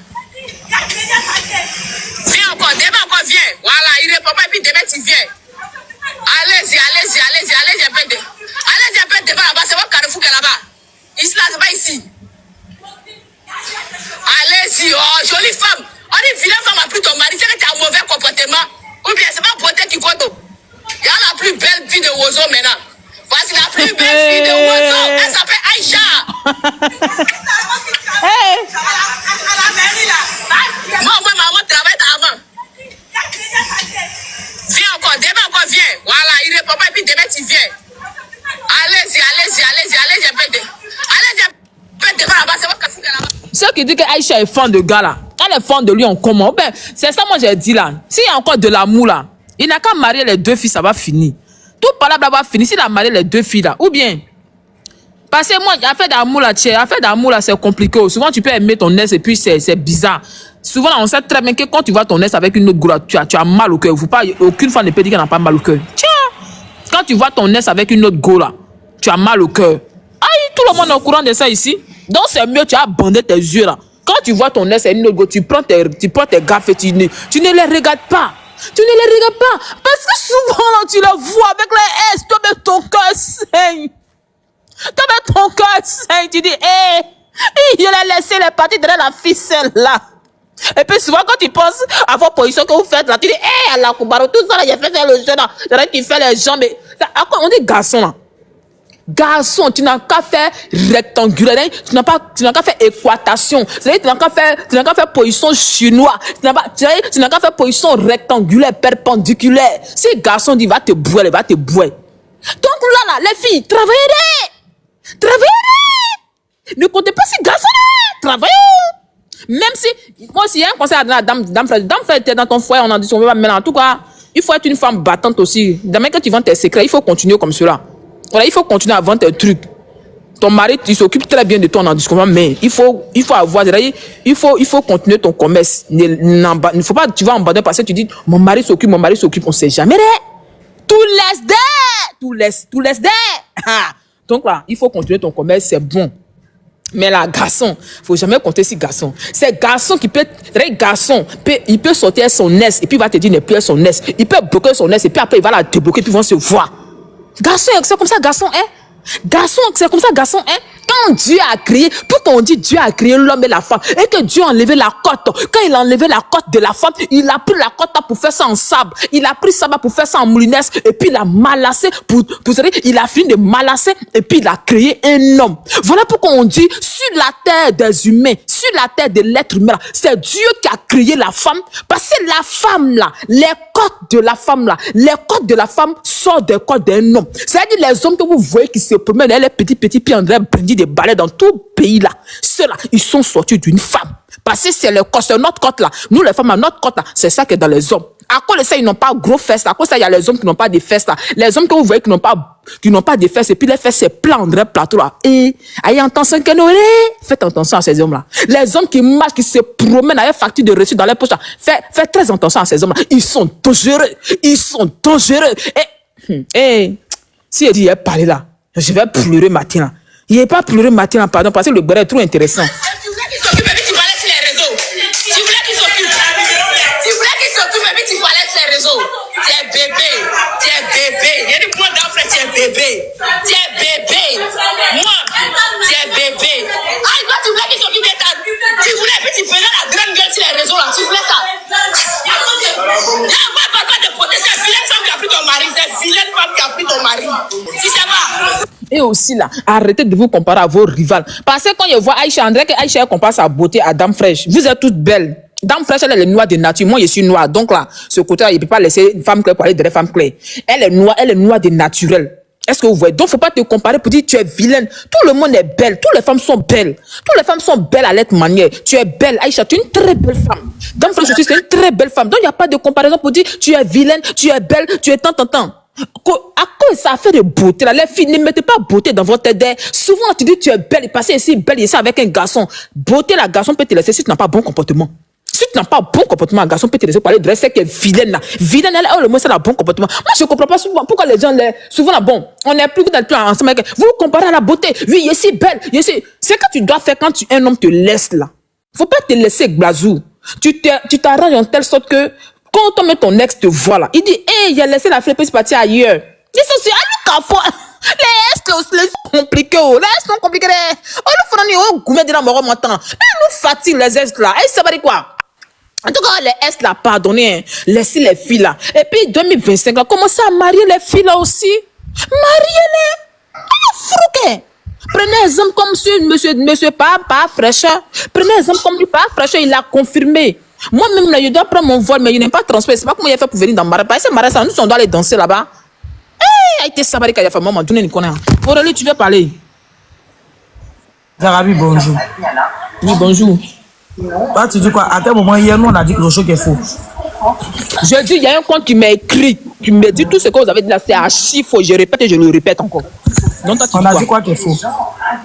Viens encore, demain encore, viens. Voilà, il répond pas, et puis demain tu viens. Allez-y, un peu devant. Allez-y un peu devant là-bas, c'est votre carrefour qui est là-bas. Ici là, c'est pas ici. Allez-y, oh, jolie femme. On dit, vilaine femme a pris ton mari, c'est que tu as un mauvais comportement. Ou bien c'est pas beauté qui compte. Il y a la plus belle fille de Ozo maintenant. Voici la plus belle fille de Ozo. Elle s'appelle Aïcha. Moi, maman travaille avant. Viens encore, demain encore, viens. Voilà, il répond pas, et puis demain tu viens. Allez-y, un peu devant là-bas, c'est votre café là-bas. Ceux qui disent qu'Aïcha est fan de gars là, elle est fan de lui en comment? Ben, c'est ça moi j'ai dit là. S'il y a encore de l'amour là, il n'a qu'à marier les deux filles, ça va finir. Tout par là va finir s'il a marié les deux filles là. Ou bien, parce que moi, affaire d'amour là, c'est compliqué. Souvent tu peux aimer ton ex et puis c'est bizarre. Souvent là, on sait très bien que quand tu vois ton ex avec une autre goura, tu as mal au cœur. Aucune femme ne peut dire qu'elle n'a pas mal au cœur. Tiens, quand tu vois ton ex avec une autre goura, tu as mal au cœur. Aïe, tout le monde est au courant de ça ici. Donc c'est mieux, tu as bandé tes yeux là. Quand tu vois ton ex et une autre goura, tu prends tes gaffes et tu ne les regardes pas. Tu ne les regardes pas. Parce que souvent là, tu les vois avec les ex, toi avec ton cœur saigne. Tu dis, je l'ai laissé les parties derrière la ficelle là. Et puis souvent quand tu penses à votre position que vous faites là, tu dis, à la Koubaro, tout ça là, j'ai fait le jeu là. Tu fais les jambes. On dit garçon là. Garçon, tu n'as qu'à faire rectangulaire, tu n'as qu'à faire équatation. C'est-à-dire, tu n'as qu'à faire position chinoise. Tu n'as qu'à faire position rectangulaire, perpendiculaire. Si le garçon dit, va te bouer. Donc là, les filles, travaillez. Ne comptez pas si garçon là, travaillez. Même si, moi, s'il y a un conseil à donner à Dame Frère était dans ton foyer, on en dit, on va maintenant. En tout cas, il faut être une femme battante aussi. Demain, quand tu vends tes secrets, il faut continuer comme cela. Voilà, il faut continuer à vendre tes trucs. Ton mari, il s'occupe très bien de toi, on en discute, mais il faut avoir, il faut continuer ton commerce. Il ne faut pas, tu vas en abandonner parce que tu dis, mon mari s'occupe, on ne sait jamais. Tout laisse there. Donc là, il faut continuer ton commerce, c'est bon. Mais là, garçon, faut jamais compter si garçon. C'est garçon qui peut, il peut sortir son nez et puis il va te dire ne plus son nez. Il peut bloquer son nez et puis après il va la débloquer puis ils vont se voir. Garçon, c'est comme ça, garçon, hein? Garçon, c'est comme ça, garçon, hein? Quand Dieu a créé, pourquoi on dit Dieu a créé l'homme et la femme, et que Dieu a enlevé la côte, quand il a enlevé la côte de la femme, il a pris la côte pour faire ça en sable, il a pris ça pour faire ça en moulinaise, et puis il a malassé, il a fini de malasser, et puis il a créé un homme. Voilà pourquoi on dit, sur la terre des humains, sur la terre de l'être humain, c'est Dieu qui a créé la femme, parce que la femme là, les côtes de la femme là, les côtes de la femme sortent des côtes d'un homme. C'est-à-dire les hommes que vous voyez qui se promènent, les petits pieds en train de brandir des balais dans tout le pays là, ceux-là, ils sont sortis d'une femme. Parce que c'est notre côte là. Nous les femmes, notre côte là, c'est ça qui est dans les hommes. À cause de ça, ils n'ont pas gros fesses. À cause de ça, il y a les hommes qui n'ont pas de fesses là. Les hommes que vous voyez qui n'ont pas de fesses, et puis les fesses, c'est plein en vrai plateau là. Et, ayez attention que nous, faites attention à ces hommes là. Les hommes qui marchent, qui se promènent avec facture de reçu dans les poches là, faites très attention à ces hommes là. Ils sont dangereux. Et, si elle dit, elle parle là, je vais pleurer matin là. Il n'est pas pleuré matin, pardon, parce que le bras est trop intéressant. Tu voulais qu'il s'occupe, mais tu parlais sur les réseaux. Tu voulais qu'il s'occupe. Tu voulais qu'il s'occupe, mais tu parlais sur les réseaux. Tu es bébé. Tu es bébé. Il y a des points d'enfant, tu es bébé. Tu es bébé. Moi, tu es bébé. Ah, toi, tu voulais qu'il s'occupe de ta. Tu voulais, puis tu faisais la grande gueule sur les réseaux là. Tu voulais ça. Moi, papa de protester. C'est vilaine femme qui a pris ton mari. C'est vilaine femme qui a pris ton mari. Tu sais pas. Et aussi là, arrêtez de vous comparer à vos rivales. Parce que quand je vois Aïcha, André, que Aïcha compare sa beauté à Dame Fraîche. Vous êtes toutes belles. Dame Fraîche, elle est noire de nature. Moi, je suis noire. Donc là, ce côté-là, il ne peut pas laisser une femme claire pour aller derrière femme claire. Elle est noire de naturel. Est-ce que vous voyez? Donc, faut pas te comparer pour dire tu es vilaine. Tout le monde est belle. Toutes les femmes sont belles. Toutes les femmes sont belles à l'être manière. Tu es belle. Aïcha, tu es une très belle femme. Dame Fraîche aussi, c'est une très belle femme. Donc, il n'y a pas de comparaison pour dire tu es vilaine, tu es belle, tu es tant. À cause ça fait de beauté là, les filles ne mettez pas beauté dans votre tête. Souvent tu dis tu es belle et passer ici belle ici avec un garçon. Beauté la garçon peut te laisser si tu n'as pas bon comportement. Si tu n'as pas bon comportement, un garçon peut te laisser parler de reste qui est vilaine là. Vilaine elle, le moins c'est la bon comportement. Moi je comprends pas souvent pourquoi les gens souvent là bon, on est plus dans le plan ensemble avec vous comparez à la beauté. Oui, je suis belle, c'est que tu dois faire quand un homme te laisse là. Faut pas te laisser blazou. Tu t'arranges en telle sorte que quand ton ex te voit là, il dit, hey, il a laissé la flemme partir ailleurs. C'est ça, c'est à lui qu'à les ex sont compliqués, les ex sont compliqués. Oh, le frère, on gourmet de la mort maintenant. Mais nous fatigue les ex là. Et ça va dire quoi? En tout cas, les ex là, pardonnez, laissez les filles là. Et puis, 2025 là, commencez à marier les filles là aussi. Mariez-les. Frouquet. Prenez exemple comme monsieur pas fraîcheur. Prenez exemple comme lui, pas fraîcheur, il a confirmé. Moi-même, là, je dois prendre mon vol, mais il n'est pas transféré. C'est pas comment il a fait pour venir dans Marais. Parce que Marais, ça, nous, on doit aller danser là-bas. Eh, il était sabari qu'il a fait. Maman, donne une connaître. Aurélie, tu veux parler? Zarabi, bonjour. Oui, bonjour. Toi, tu dis quoi? À quel moment, hier, nous, on a dit que le choc est faux. Je dis, il y a un compte qui m'a écrit, qui me dit tout ce que vous avez dit là, c'est archi faux. Je répète et je le répète encore. Donc, toi, on a dit quoi qui est faux?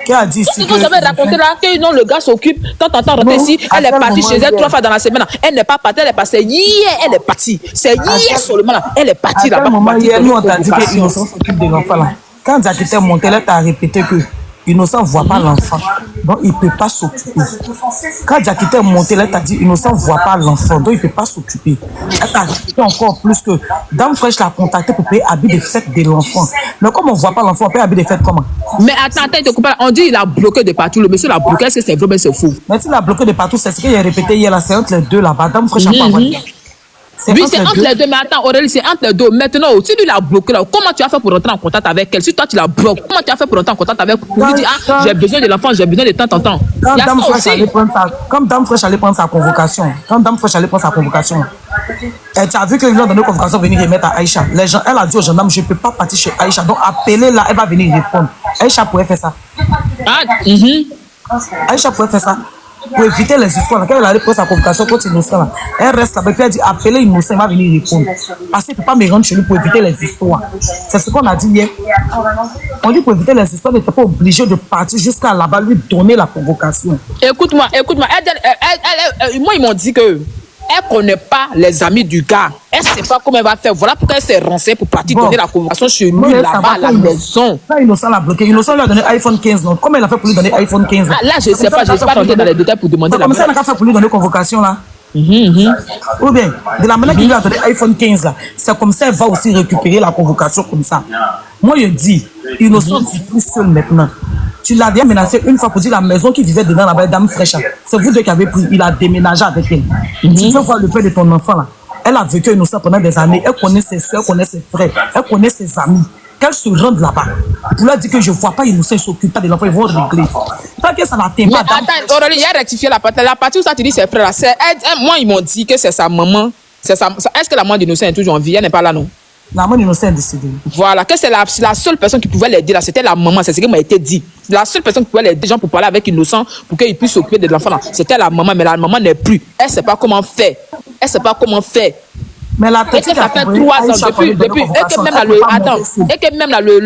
Qui a dit ici que vous avez raconté là que non, le gars s'occupe, tant rentrer ici, elle est partie chez elle 3 fois dans la semaine. Elle n'est pas partie, elle est passée hier, elle est partie. C'est hier seulement là, elle est partie là-bas. À quel moment hier, nous, on t'a dit que Innocent s'occupe de l'enfant là. Quand Jackie était monté, elle t'a répété que Innocent ne voit pas l'enfant, donc il ne peut pas s'occuper. Quand Jackie était monté, elle t'a dit Innocent ne voit pas l'enfant, donc il ne peut pas s'occuper. Elle t'a répété encore plus que Dame Fraîche l'a contacté pour payer habit de fête de l'enfant. Mais comme on ne voit pas l'enfant, on paye habit de fête comment? Mais attends, il te coupe. On dit qu'il a bloqué de partout. Le monsieur l'a bloqué, est-ce que c'est vrai, mais c'est fou? Mais s'il a bloqué de partout, c'est ce qu'il a répété hier là, c'est entre les deux là-bas. Dame Fraîche n'a pas envoyé. Oui, c'est entre les deux, mais attends, Aurélie, c'est entre les deux. Maintenant, si lui l'a bloqué là, comment tu as fait pour rentrer en contact avec elle? Si toi tu la bloques, comment tu as fait pour rentrer en contact avec elle? Pour lui dire, ah, j'ai besoin de l'enfant, j'ai besoin de tant. Comme Dame Fraîche allait prendre sa convocation, tu as vu que lors de nos convocations, venir remettre à Aïcha. Les gens, elle a dit aux gendarmes, je ne peux pas partir chez Aïcha. Donc, appelez-la, elle va venir répondre. Aïcha pourrait faire ça. Aïcha pourrait faire ça. Pour éviter les histoires, quand elle allait prendre sa convocation contre Innocent, là, elle reste là-bas et puis elle dit appelez Innocent, il va venir répondre. Parce qu'il ne peut pas me rendre chez lui pour éviter les histoires. C'est ce qu'on a dit hier. On dit pour éviter les histoires, elle n'était pas obligée de partir jusqu'à là-bas lui donner la convocation. Écoute-moi. Moi, ils m'ont dit que elle ne connaît pas les amis du gars. Elle ne sait pas comment elle va faire. Voilà pourquoi elle s'est renseignée pour partir donner la convocation chez lui, là-bas, à la maison. Là, Innocent l'a bloqué. Innocent lui a donné iPhone 15. Donc, comment elle a fait pour lui donner iPhone 15 là, je ne sais pas. Je ne sais pas rentrer dans les détails pour demander la Comment ça, elle a fait pour lui donner convocation là? Ou bien, de la manière qu'il lui a donné iPhone 15 là, c'est comme ça elle va aussi récupérer la convocation comme ça. Moi, je dis, Innocent vit plus seul maintenant. Tu l'as déjà menacé une fois pour dire la maison qui vivait dedans là-bas, Dame Fraîche. C'est vous deux qui avez pris. Il a déménagé avec elle. Tu veux voir le père de ton enfant là. Elle a vécu Innocent pendant des années. Elle connaît ses soeurs, elle connaît ses frères, elle connaît ses amis. Qu'elle se rende là-bas. Pour leur dire que je ne vois pas Innocent s'occuper pas de l'enfant, ils vont régler. Tant que ça n'atteint pas. Attends, Aurélie, il a rectifié la partie où ça tu dis ses frères là. Moi, ils m'ont dit que c'est sa maman. Est-ce que la maman d'Innocent est toujours en vie? Elle n'est pas là, non? La maman d'Innocent est décédée. Voilà, que c'est la seule personne qui pouvait l'aider là, c'était la maman, c'est ce qui m'a été dit. La seule personne qui pouvait l'aider, gens pour parler avec Innocent, pour qu'il puisse s'occuper de l'enfant là, c'était la maman, mais la maman n'est plus. Elle ne sait pas comment faire. Mais la petite ça fait 3 ans depuis et que même là, le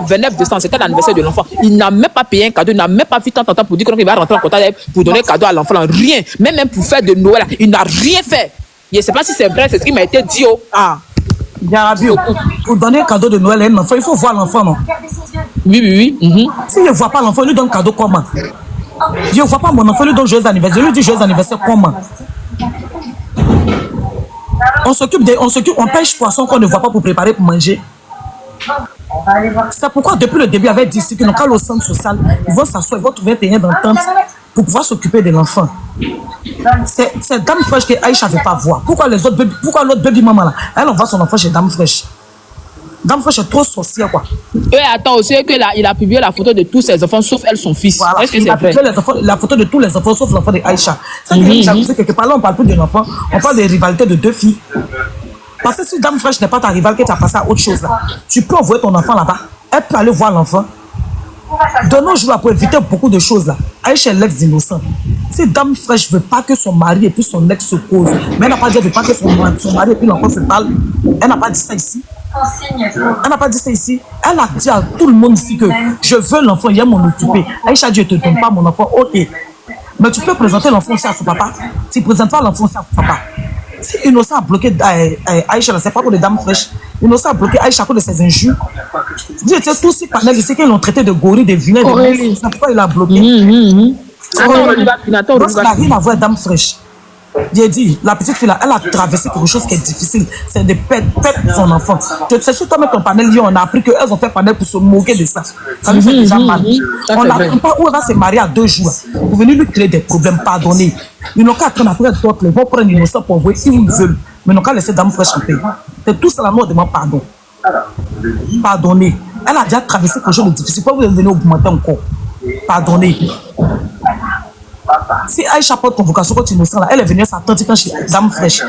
29 décembre, c'était l'anniversaire de l'enfant. Il n'a même pas payé un cadeau, il n'a même pas fait tant pour dire qu'il va rentrer en contact pour donner un cadeau à l'enfant. Rien, même pour faire de Noël, il n'a rien fait. Je ne sais pas si c'est vrai, c'est ce qui m'a été dit. Yarabi, pour donner un cadeau de Noël à un enfant, il faut voir l'enfant, non? Oui. Si je ne vois pas l'enfant, il lui donne cadeau comment? Je ne vois pas mon enfant, il lui donne joyeux anniversaire. Je lui dis joyeux anniversaire comment? On pêche poisson qu'on ne voit pas pour préparer pour manger. C'est pourquoi depuis le début, avec dit que dans le centre social, ils vont s'asseoir, ils vont trouver un terrain d'entente pour pouvoir s'occuper de l'enfant. C'est Dame Fraîche que Aïcha ne veut pas voir. Pourquoi l'autre baby maman là, elle envoie son enfant chez Dame Fraîche? Dame Fraîche est trop sorcière quoi. Et attends aussi il a publié la photo de tous ses enfants sauf elle, son fils. Voilà. Est-ce que c'est vrai? La photo de tous les enfants sauf l'enfant de Aïcha. C'est que quelque part là, on ne parle plus de l'enfant, on parle de rivalité de deux filles. Parce que si Dame Fraîche n'est pas ta rivale, que tu as passé à autre chose là, tu peux envoyer ton enfant là-bas. Elle peut aller voir l'enfant. De nos jours, pour éviter beaucoup de choses là, Aïcha est l'ex innocent. Si Dame Fraîche ne veut pas que son mari et puis son ex se causent, mais elle n'a pas dit qu'elle ne veut pas que son mari et puis l'enfant se parlent, elle n'a pas dit ça ici. Elle n'a pas dit ça ici. Elle a dit à tout le monde ici que je veux l'enfant, il y a mon occupé. Aïcha dit, je ne te donne pas mon enfant, ok. Mais tu peux présenter l'enfant aussi à son papa. Tu ne présentes pas l'enfant aussi à son papa. Si Innocent a bloqué Aïcha, c'est pas pour les Dames Fraîches. Innocent a bloqué Aïcha à cause de ses injures. Tous ces panels ici qu'ils l'ont traité de gorille, de vilain, de c'est pourquoi il a bloqué. Donc ça n'a rien à voir avec Dame Fraîche. J'ai dit, la petite fille là, elle a traversé quelque chose qui est difficile. C'est de perdre son enfant. C'est sûr, toi, avec ton panel, on a appris qu'elles ont fait panel pour se moquer de ça. Ça lui fait déjà mal. On n'apprend pas où elle va se marier à 2 jours. Pour venir lui créer des problèmes, pardonner. Ils n'ont qu'à attendre après d'autres, ils vont prendre Innocent pour voir si ils veulent. Mais ils n'ont qu'à laisser Dame Fraîche en paix. C'est tout ça, la mort demande pardon. Pardonner. Elle a déjà traversé quelque chose de difficile. Pourquoi vous venez augmenter encore? Pardonner. Si Aïcha porte convocation contre Innocent, là, elle est venue s'attendre quand chez Dame Fraîche.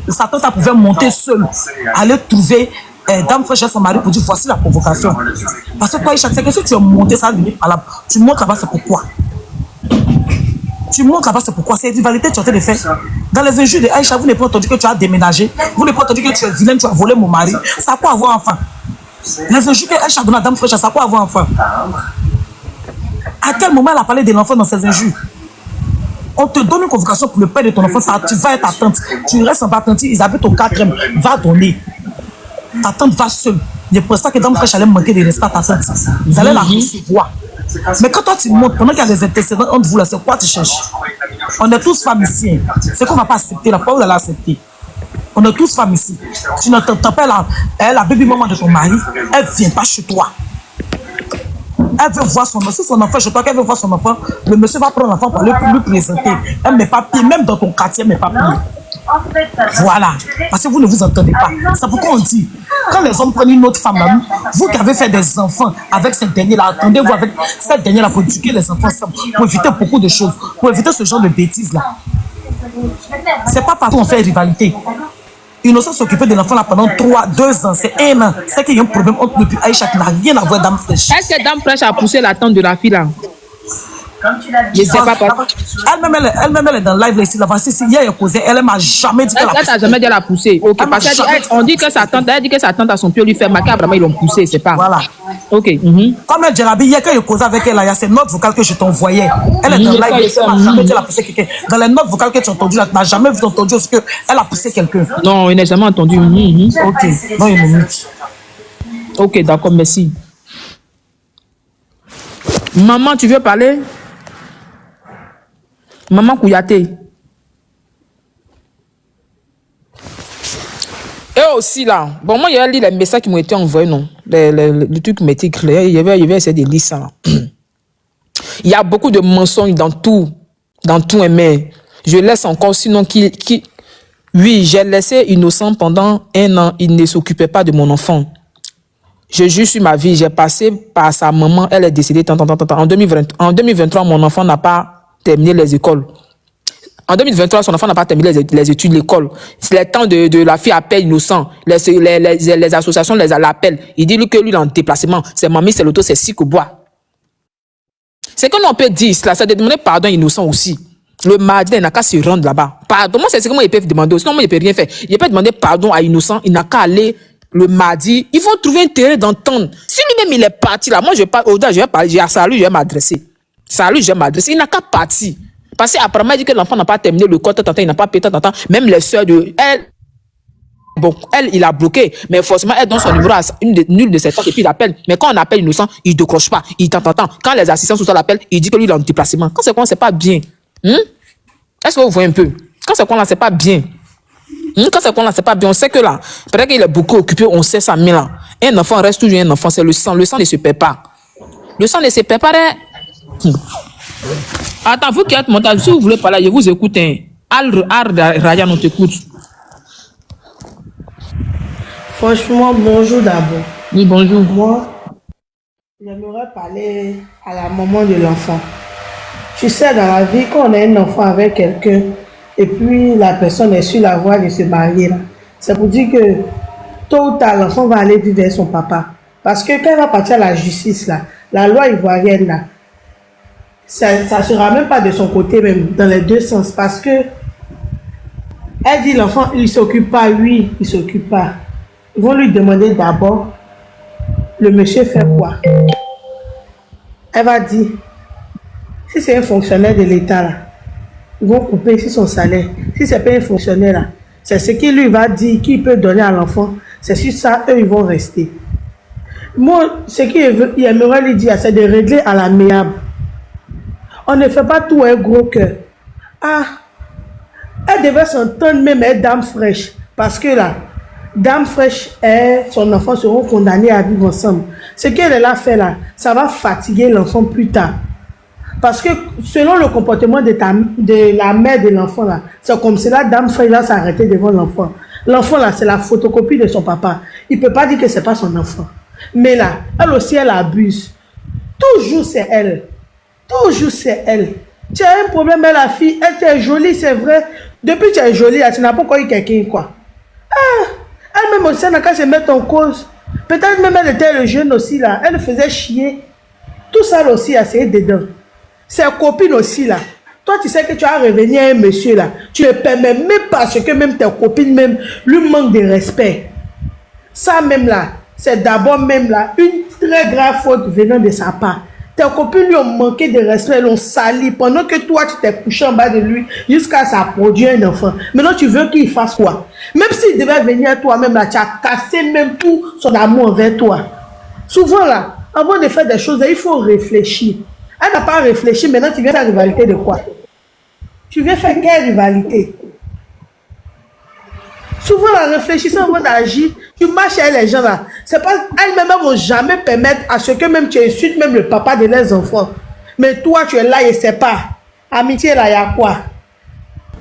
Sa tante pouvait monter seule, aller trouver Dame Fraîche et son mari pour dire voici la convocation. Parce que quoi, Aïcha, c'est que si tu es monté, ça va venir par là. Tu montes là-bas, c'est pourquoi. Tu montes là-bas, c'est pourquoi. C'est une rivalité que tu as en train de faire. Dans les injures de Aïcha, vous n'avez pas entendu que tu as déménagé. Vous n'avez pas entendu que tu es vilaine, tu as volé mon mari. Ça a quoi avoir enfant? Les injures que Aïcha donne à Dame Fraîche, ça a quoi avoir enfant? À quel moment elle a parlé de l'enfant dans ses injures? On te donne une convocation pour le père de ton enfant, tu vas être ta tante. Tu restes en bas, tante, ils habitent au 4e, va donner. Ta tante va seule. Je pense pas que Dame Fraîche allait manquer de respect à ta tante. Vous allez la recevoir. Mais quand toi tu montes, pendant qu'il y a des antécédents entre vous là, c'est quoi tu cherches? On est tous femmes ici. C'est qu'on ne va pas accepter là. Pourquoi vous allez accepter? On est tous femmes ici. Tu n'entends pas la baby maman de ton mari, elle ne vient pas chez toi. Elle veut voir son enfant. Si son enfant, je crois qu'elle veut voir son enfant, le monsieur va prendre l'enfant pour lui présenter. Elle ne met pas pied, même dans ton quartier, elle ne met pas pied. Voilà. Parce que vous ne vous entendez pas. C'est pourquoi on dit, quand les hommes prennent une autre femme, là, vous qui avez fait des enfants avec cette dernière-là, attendez-vous avec cette dernière-là pour éduquer les enfants ensemble, pour éviter beaucoup de choses, pour éviter ce genre de bêtises-là. C'est pas partout on fait rivalité. Innocent s'occuper de l'enfant là pendant 2 ans, c'est 1 an. C'est qu'il y a un problème entre depuis Aïcha qui n'a rien à voir avec Dame Fraîche. Est-ce que Dame Fraîche a poussé la tante de la fille là? Je ne sais pas. Elle-même, elle est dans le live là, ici, là-bas. Si hier, elle causait, elle m'a jamais dit qu'elle a poussé. Elle t'a jamais dit qu'elle a poussé. Ok, parce qu'on dit que sa tante, elle dit que sa tante a son pied lui fait marquer, vraiment ils l'ont poussé, c'est pas. Voilà. Ok. Comme elle Jarabi, hier, quand elle causait avec elle, il y a ces notes vocales que je t'envoyais. Elle est dans le live, elle m'a jamais dit qu'elle a poussé quelqu'un. Dans les notes vocales que tu as entendues là, tu n'as jamais entendu qu'elle a poussé quelqu'un. Non, il n'a jamais entendu. Ok, non, il me mute. Ok, d'accord, merci. Maman, tu veux parler? Maman Kouyaté. Et aussi là, bon, moi, il y a lu les messages qui m'ont été envoyés, non? Le truc qui m'a été écrit, il y avait essayé de lire ça. Il y a beaucoup de mensonges dans tout, mais je laisse encore, sinon oui, j'ai laissé Innocent pendant 1 an, il ne s'occupait pas de mon enfant. Je jure sur ma vie, j'ai passé par sa maman, elle est décédée, en 2023, mon enfant n'a pas terminé les écoles. En 2023, son enfant n'a pas terminé les études, l'école. C'est le temps de la fille appelle Innocent. Les associations l'appellent. Il dit lui que lui, il est en déplacement. C'est mamie, c'est l'auto, c'est Sikobois. C'est que l'on peut dire cela, c'est de demander pardon à Innocent aussi. Le mardi, il n'a qu'à se rendre là-bas. Pardon, moi, c'est ce que moi, il peut demander. Sinon, moi, il ne peut rien faire. Il peut demander pardon à Innocent, il n'a qu'à aller le mardi. Ils vont trouver un terrain d'entendre. Si lui-même, il est parti là, moi, je vais parler, j'ai salut, je vais m'adresser. Salut, je vais m'adresser. Il n'a qu'à partir. Parce qu'apparemment, il dit que l'enfant n'a pas terminé le code, il n'a pas pété, même les soeurs de elle. Bon, elle, il a bloqué, mais forcément, elle donne son numéro à nul de ses tantes et puis il appelle. Mais quand on appelle Innocent, il ne décroche pas, il t'entend. Quand les assistants sous ça l'appellent, il dit que lui, il est en déplacement. Quand c'est quoi, c'est pas bien. Est-ce que vous voyez un peu? Quand c'est quoi là, c'est pas bien. Quand c'est quoi là, c'est pas bien. On sait que là, peut-être qu'il est beaucoup occupé, on sait ça, mais là, un enfant reste toujours un enfant, c'est le sang. Le sang ne se perd pas. Le sang ne se perd pas. Attends, vous qui êtes montage, si vous voulez parler, je vous écoute. Ryan, on t'écoute. Franchement, bonjour d'abord. Oui, bonjour. Moi, j'aimerais parler à la maman de l'enfant. Tu sais, dans la vie, quand on a un enfant avec quelqu'un, et puis la personne est sur la voie de se marier, là, c'est pour dire que tôt ou tard, l'enfant va aller vivre avec son papa. Parce que quand il va partir à la justice, là, la loi ivoirienne, là, ça ne sera même pas de son côté, même dans les deux sens. Parce que elle dit l'enfant, il ne s'occupe pas, oui, il ne s'occupe pas. Ils vont lui demander d'abord, le monsieur fait quoi? Elle va dire, si c'est un fonctionnaire de l'État, là, ils vont couper ici son salaire. Si ce n'est pas un fonctionnaire, là, c'est ce qu'il lui va dire, qu'il peut donner à l'enfant. C'est sur ça, eux, ils vont rester. Moi, ce qu'il aimerait lui dire, c'est de régler à l'amiable. On ne fait pas tout un gros cœur. Ah, elle devait s'entendre même être dame fraîche. Parce que là, Dame Fraîche et son enfant seront condamnés à vivre ensemble. Ce qu'elle a fait là, ça va fatiguer l'enfant plus tard. Parce que selon le comportement de la mère de l'enfant là, c'est comme cela, Dame Fraîche va s'arrêter devant l'enfant. L'enfant là, c'est la photocopie de son papa. Il ne peut pas dire que ce n'est pas son enfant. Mais là, elle aussi, elle abuse. Toujours c'est elle. Toujours c'est elle. Tu as un problème avec la fille, elle t'est jolie, c'est vrai. Depuis que tu es jolie, là, tu n'as pas encore eu quelqu'un quoi. Ah! Elle-même aussi, elle n'a qu'à se mettre en cause. Peut-être même elle était le jeune aussi là. Elle faisait chier. Tout ça là, aussi, c'est dedans. Ses copines aussi là. Toi, tu sais que tu as revenu à un monsieur là. Tu ne permets même pas ce que même tes copines même lui manquent de respect. Ça même là, c'est d'abord même là une très grave faute venant de sa part. Tes copines lui ont manqué de respect, l'ont sali pendant que toi tu t'es couché en bas de lui jusqu'à ça produire un enfant. Maintenant tu veux qu'il fasse quoi? Même s'il devait venir à toi-même là, tu as cassé même tout son amour envers toi. Souvent là, avant de faire des choses, il faut réfléchir. Elle n'a pas réfléchi, maintenant tu viens faire rivalité de quoi? Tu viens faire quelle rivalité? Souvent, en réfléchissant avant d'agir, tu marches avec les gens là. C'est pas, elles-mêmes ne vont jamais permettre à ce que même tu insultes même le papa de leurs enfants. Mais toi, tu es là et c'est pas. Amitié là, il y a quoi?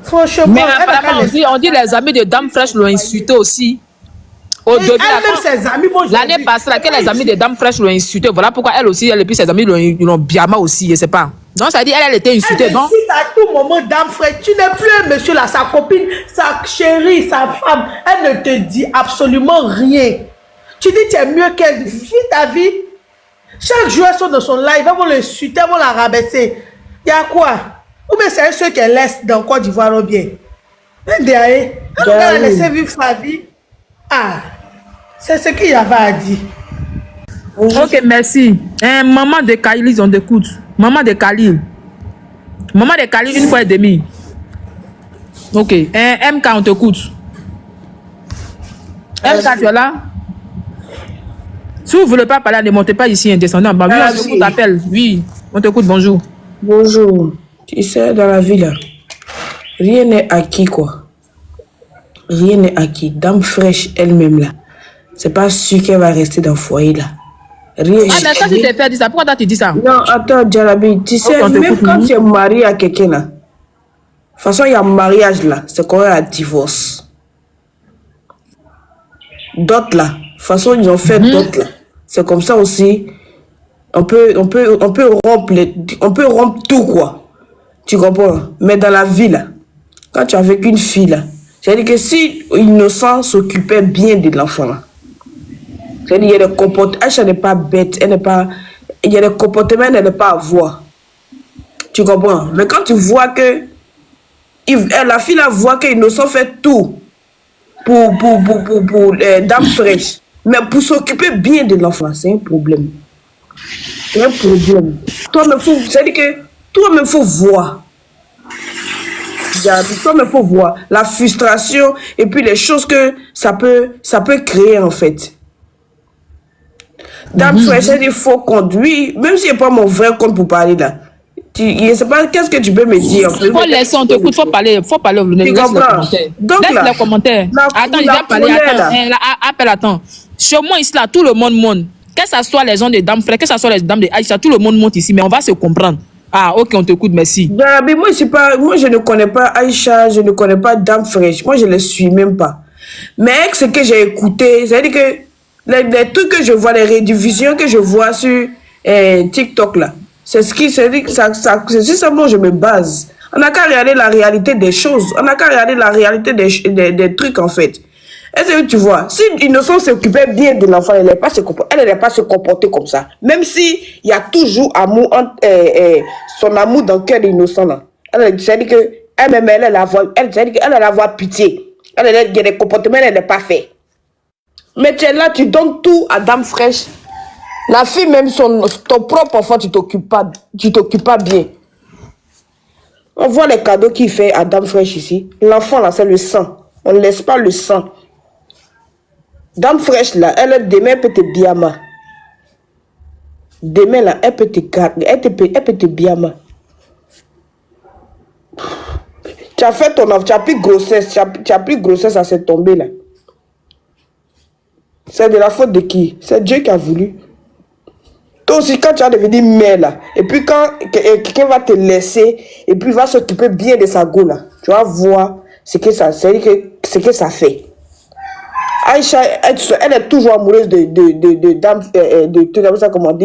Franchement, mais apparemment, on dit les amis de Dame Fraîche l'ont insulté aussi. Au début, l'année passée, les amis de Dame Fraîche l'ont insulté. Voilà pourquoi elle aussi, elle et puis ses amis l'ont biama aussi, je sais pas. Donc ça dit, elle était insultée. Elle incite à tout moment Dame Fraîche. Tu n'es plus un monsieur là, sa copine, sa chérie, sa femme. Elle ne te dit absolument rien. Tu dis tu es mieux qu'elle. Vis ta vie. Chaque jour, elles sont dans son live, elles vont l'insulter, elles vont la rabaisser. Il y a quoi? Ou bien c'est ceux qu'elle laisse dans Côte d'Ivoire ou bien. Elle va laisser vivre sa vie. Ah, c'est ce qu'il y avait à dire. Ok, merci. Maman de Khalil, ils ont des coups. Maman de Khalil. Maman de Khalil, une fois et demie. Ok. MK, on t'écoute. MK, tu es là? Si vous ne voulez pas parler, ne montez pas ici, descendez en bas. Oui, on t'appelle. Oui, on t'écoute, bonjour. Bonjour. Tu sais, dans la vie là, rien n'est acquis quoi. Rien n'est acquis. Dame Fraîche elle-même là, c'est pas sûr qu'elle va rester dans le foyer là. Rien. Ah, mais quand tu t'es fait dire ça, pourquoi toi tu dis ça? Non, attends, Jarabi, tu sais, même quand tu es marié à quelqu'un là, de toute façon, il y a mariage là, c'est quand il y a divorce. D'autres là, de toute façon, ils ont fait d'autres là. C'est comme ça aussi, on peut rompre tout quoi. Tu comprends? Mais dans la vie là, quand tu es avec une fille là, c'est-à-dire que si Innocent s'occupait bien de l'enfant là, c'est-à-dire qu'il y a des comportements, elle n'est pas bête, elle n'est pas, il y a des comportements, elle n'est pas à voir. Tu comprends? Mais quand tu vois que la fille là voit qu'Innocent fait tout pour Dame Fraîche, mais pour s'occuper bien de l'enfant, c'est un problème. C'est un problème. Toi-même, c'est-à-dire que toi-même, il faut voir. Comme il faut voir la frustration et puis les choses que ça peut créer en fait. Dame Fresh, c'est des faux comptes. Oui, même si c'est pas mon vrai compte pour parler là. Je ne sais pas, qu'est-ce que tu peux me dire? Faut laisser, on t'écoute, faut parler au laisse les commentaires. Donc, laisse les commentaires. Attends, il va parler, appelle, attends. Chez moi, ici, là, tout le monde monte. Que ce soit les gens de Dame Fresh, que ce soit les dames de Aïcha, tout le monde monte ici, mais on va se comprendre. Ah, ok, on t'écoute, merci. Mais moi, je ne connais pas Aïcha, je ne connais pas Dame Fresh. Moi, je ne les suis même pas. Mais ce que j'ai écouté, c'est-à-dire que les trucs que je vois, les rediffusions que je vois sur TikTok, là, c'est ça dont je me base. On n'a qu'à regarder la réalité des choses. On n'a qu'à regarder la réalité des trucs, en fait. Est-ce que tu vois, si Innocent s'occupait bien de l'enfant, elle n'allait pas se comporter comme ça. Même si il y a toujours amour, son amour dans le cœur d'Innocent, là. C'est-à-dire qu'elle-même, elle a la voix pitié. Elle a des comportements, elle n'est pas fait. Mais tu es là, tu donnes tout à Dame Fresh. La fille, même ton propre enfant, tu t'occupes pas bien. On voit les cadeaux qu'il fait à Dame Fresh ici. L'enfant, là, c'est le sang. On ne laisse pas le sang. Dame Fresh, là, demain, elle peut te biama. Demain, là, elle peut te garder. Elle peut te biama. Tu as fait ton enfant, tu as pris grossesse. Tu as pris grossesse à cette tombée, là. C'est de la faute de qui? C'est Dieu qui a voulu. Toi aussi, quand tu as devenu mère, là, et puis quand quelqu'un va te laisser, et puis va s'occuper bien de sa go, là, tu vas voir ce que ça fait. Aïcha, elle est toujours amoureuse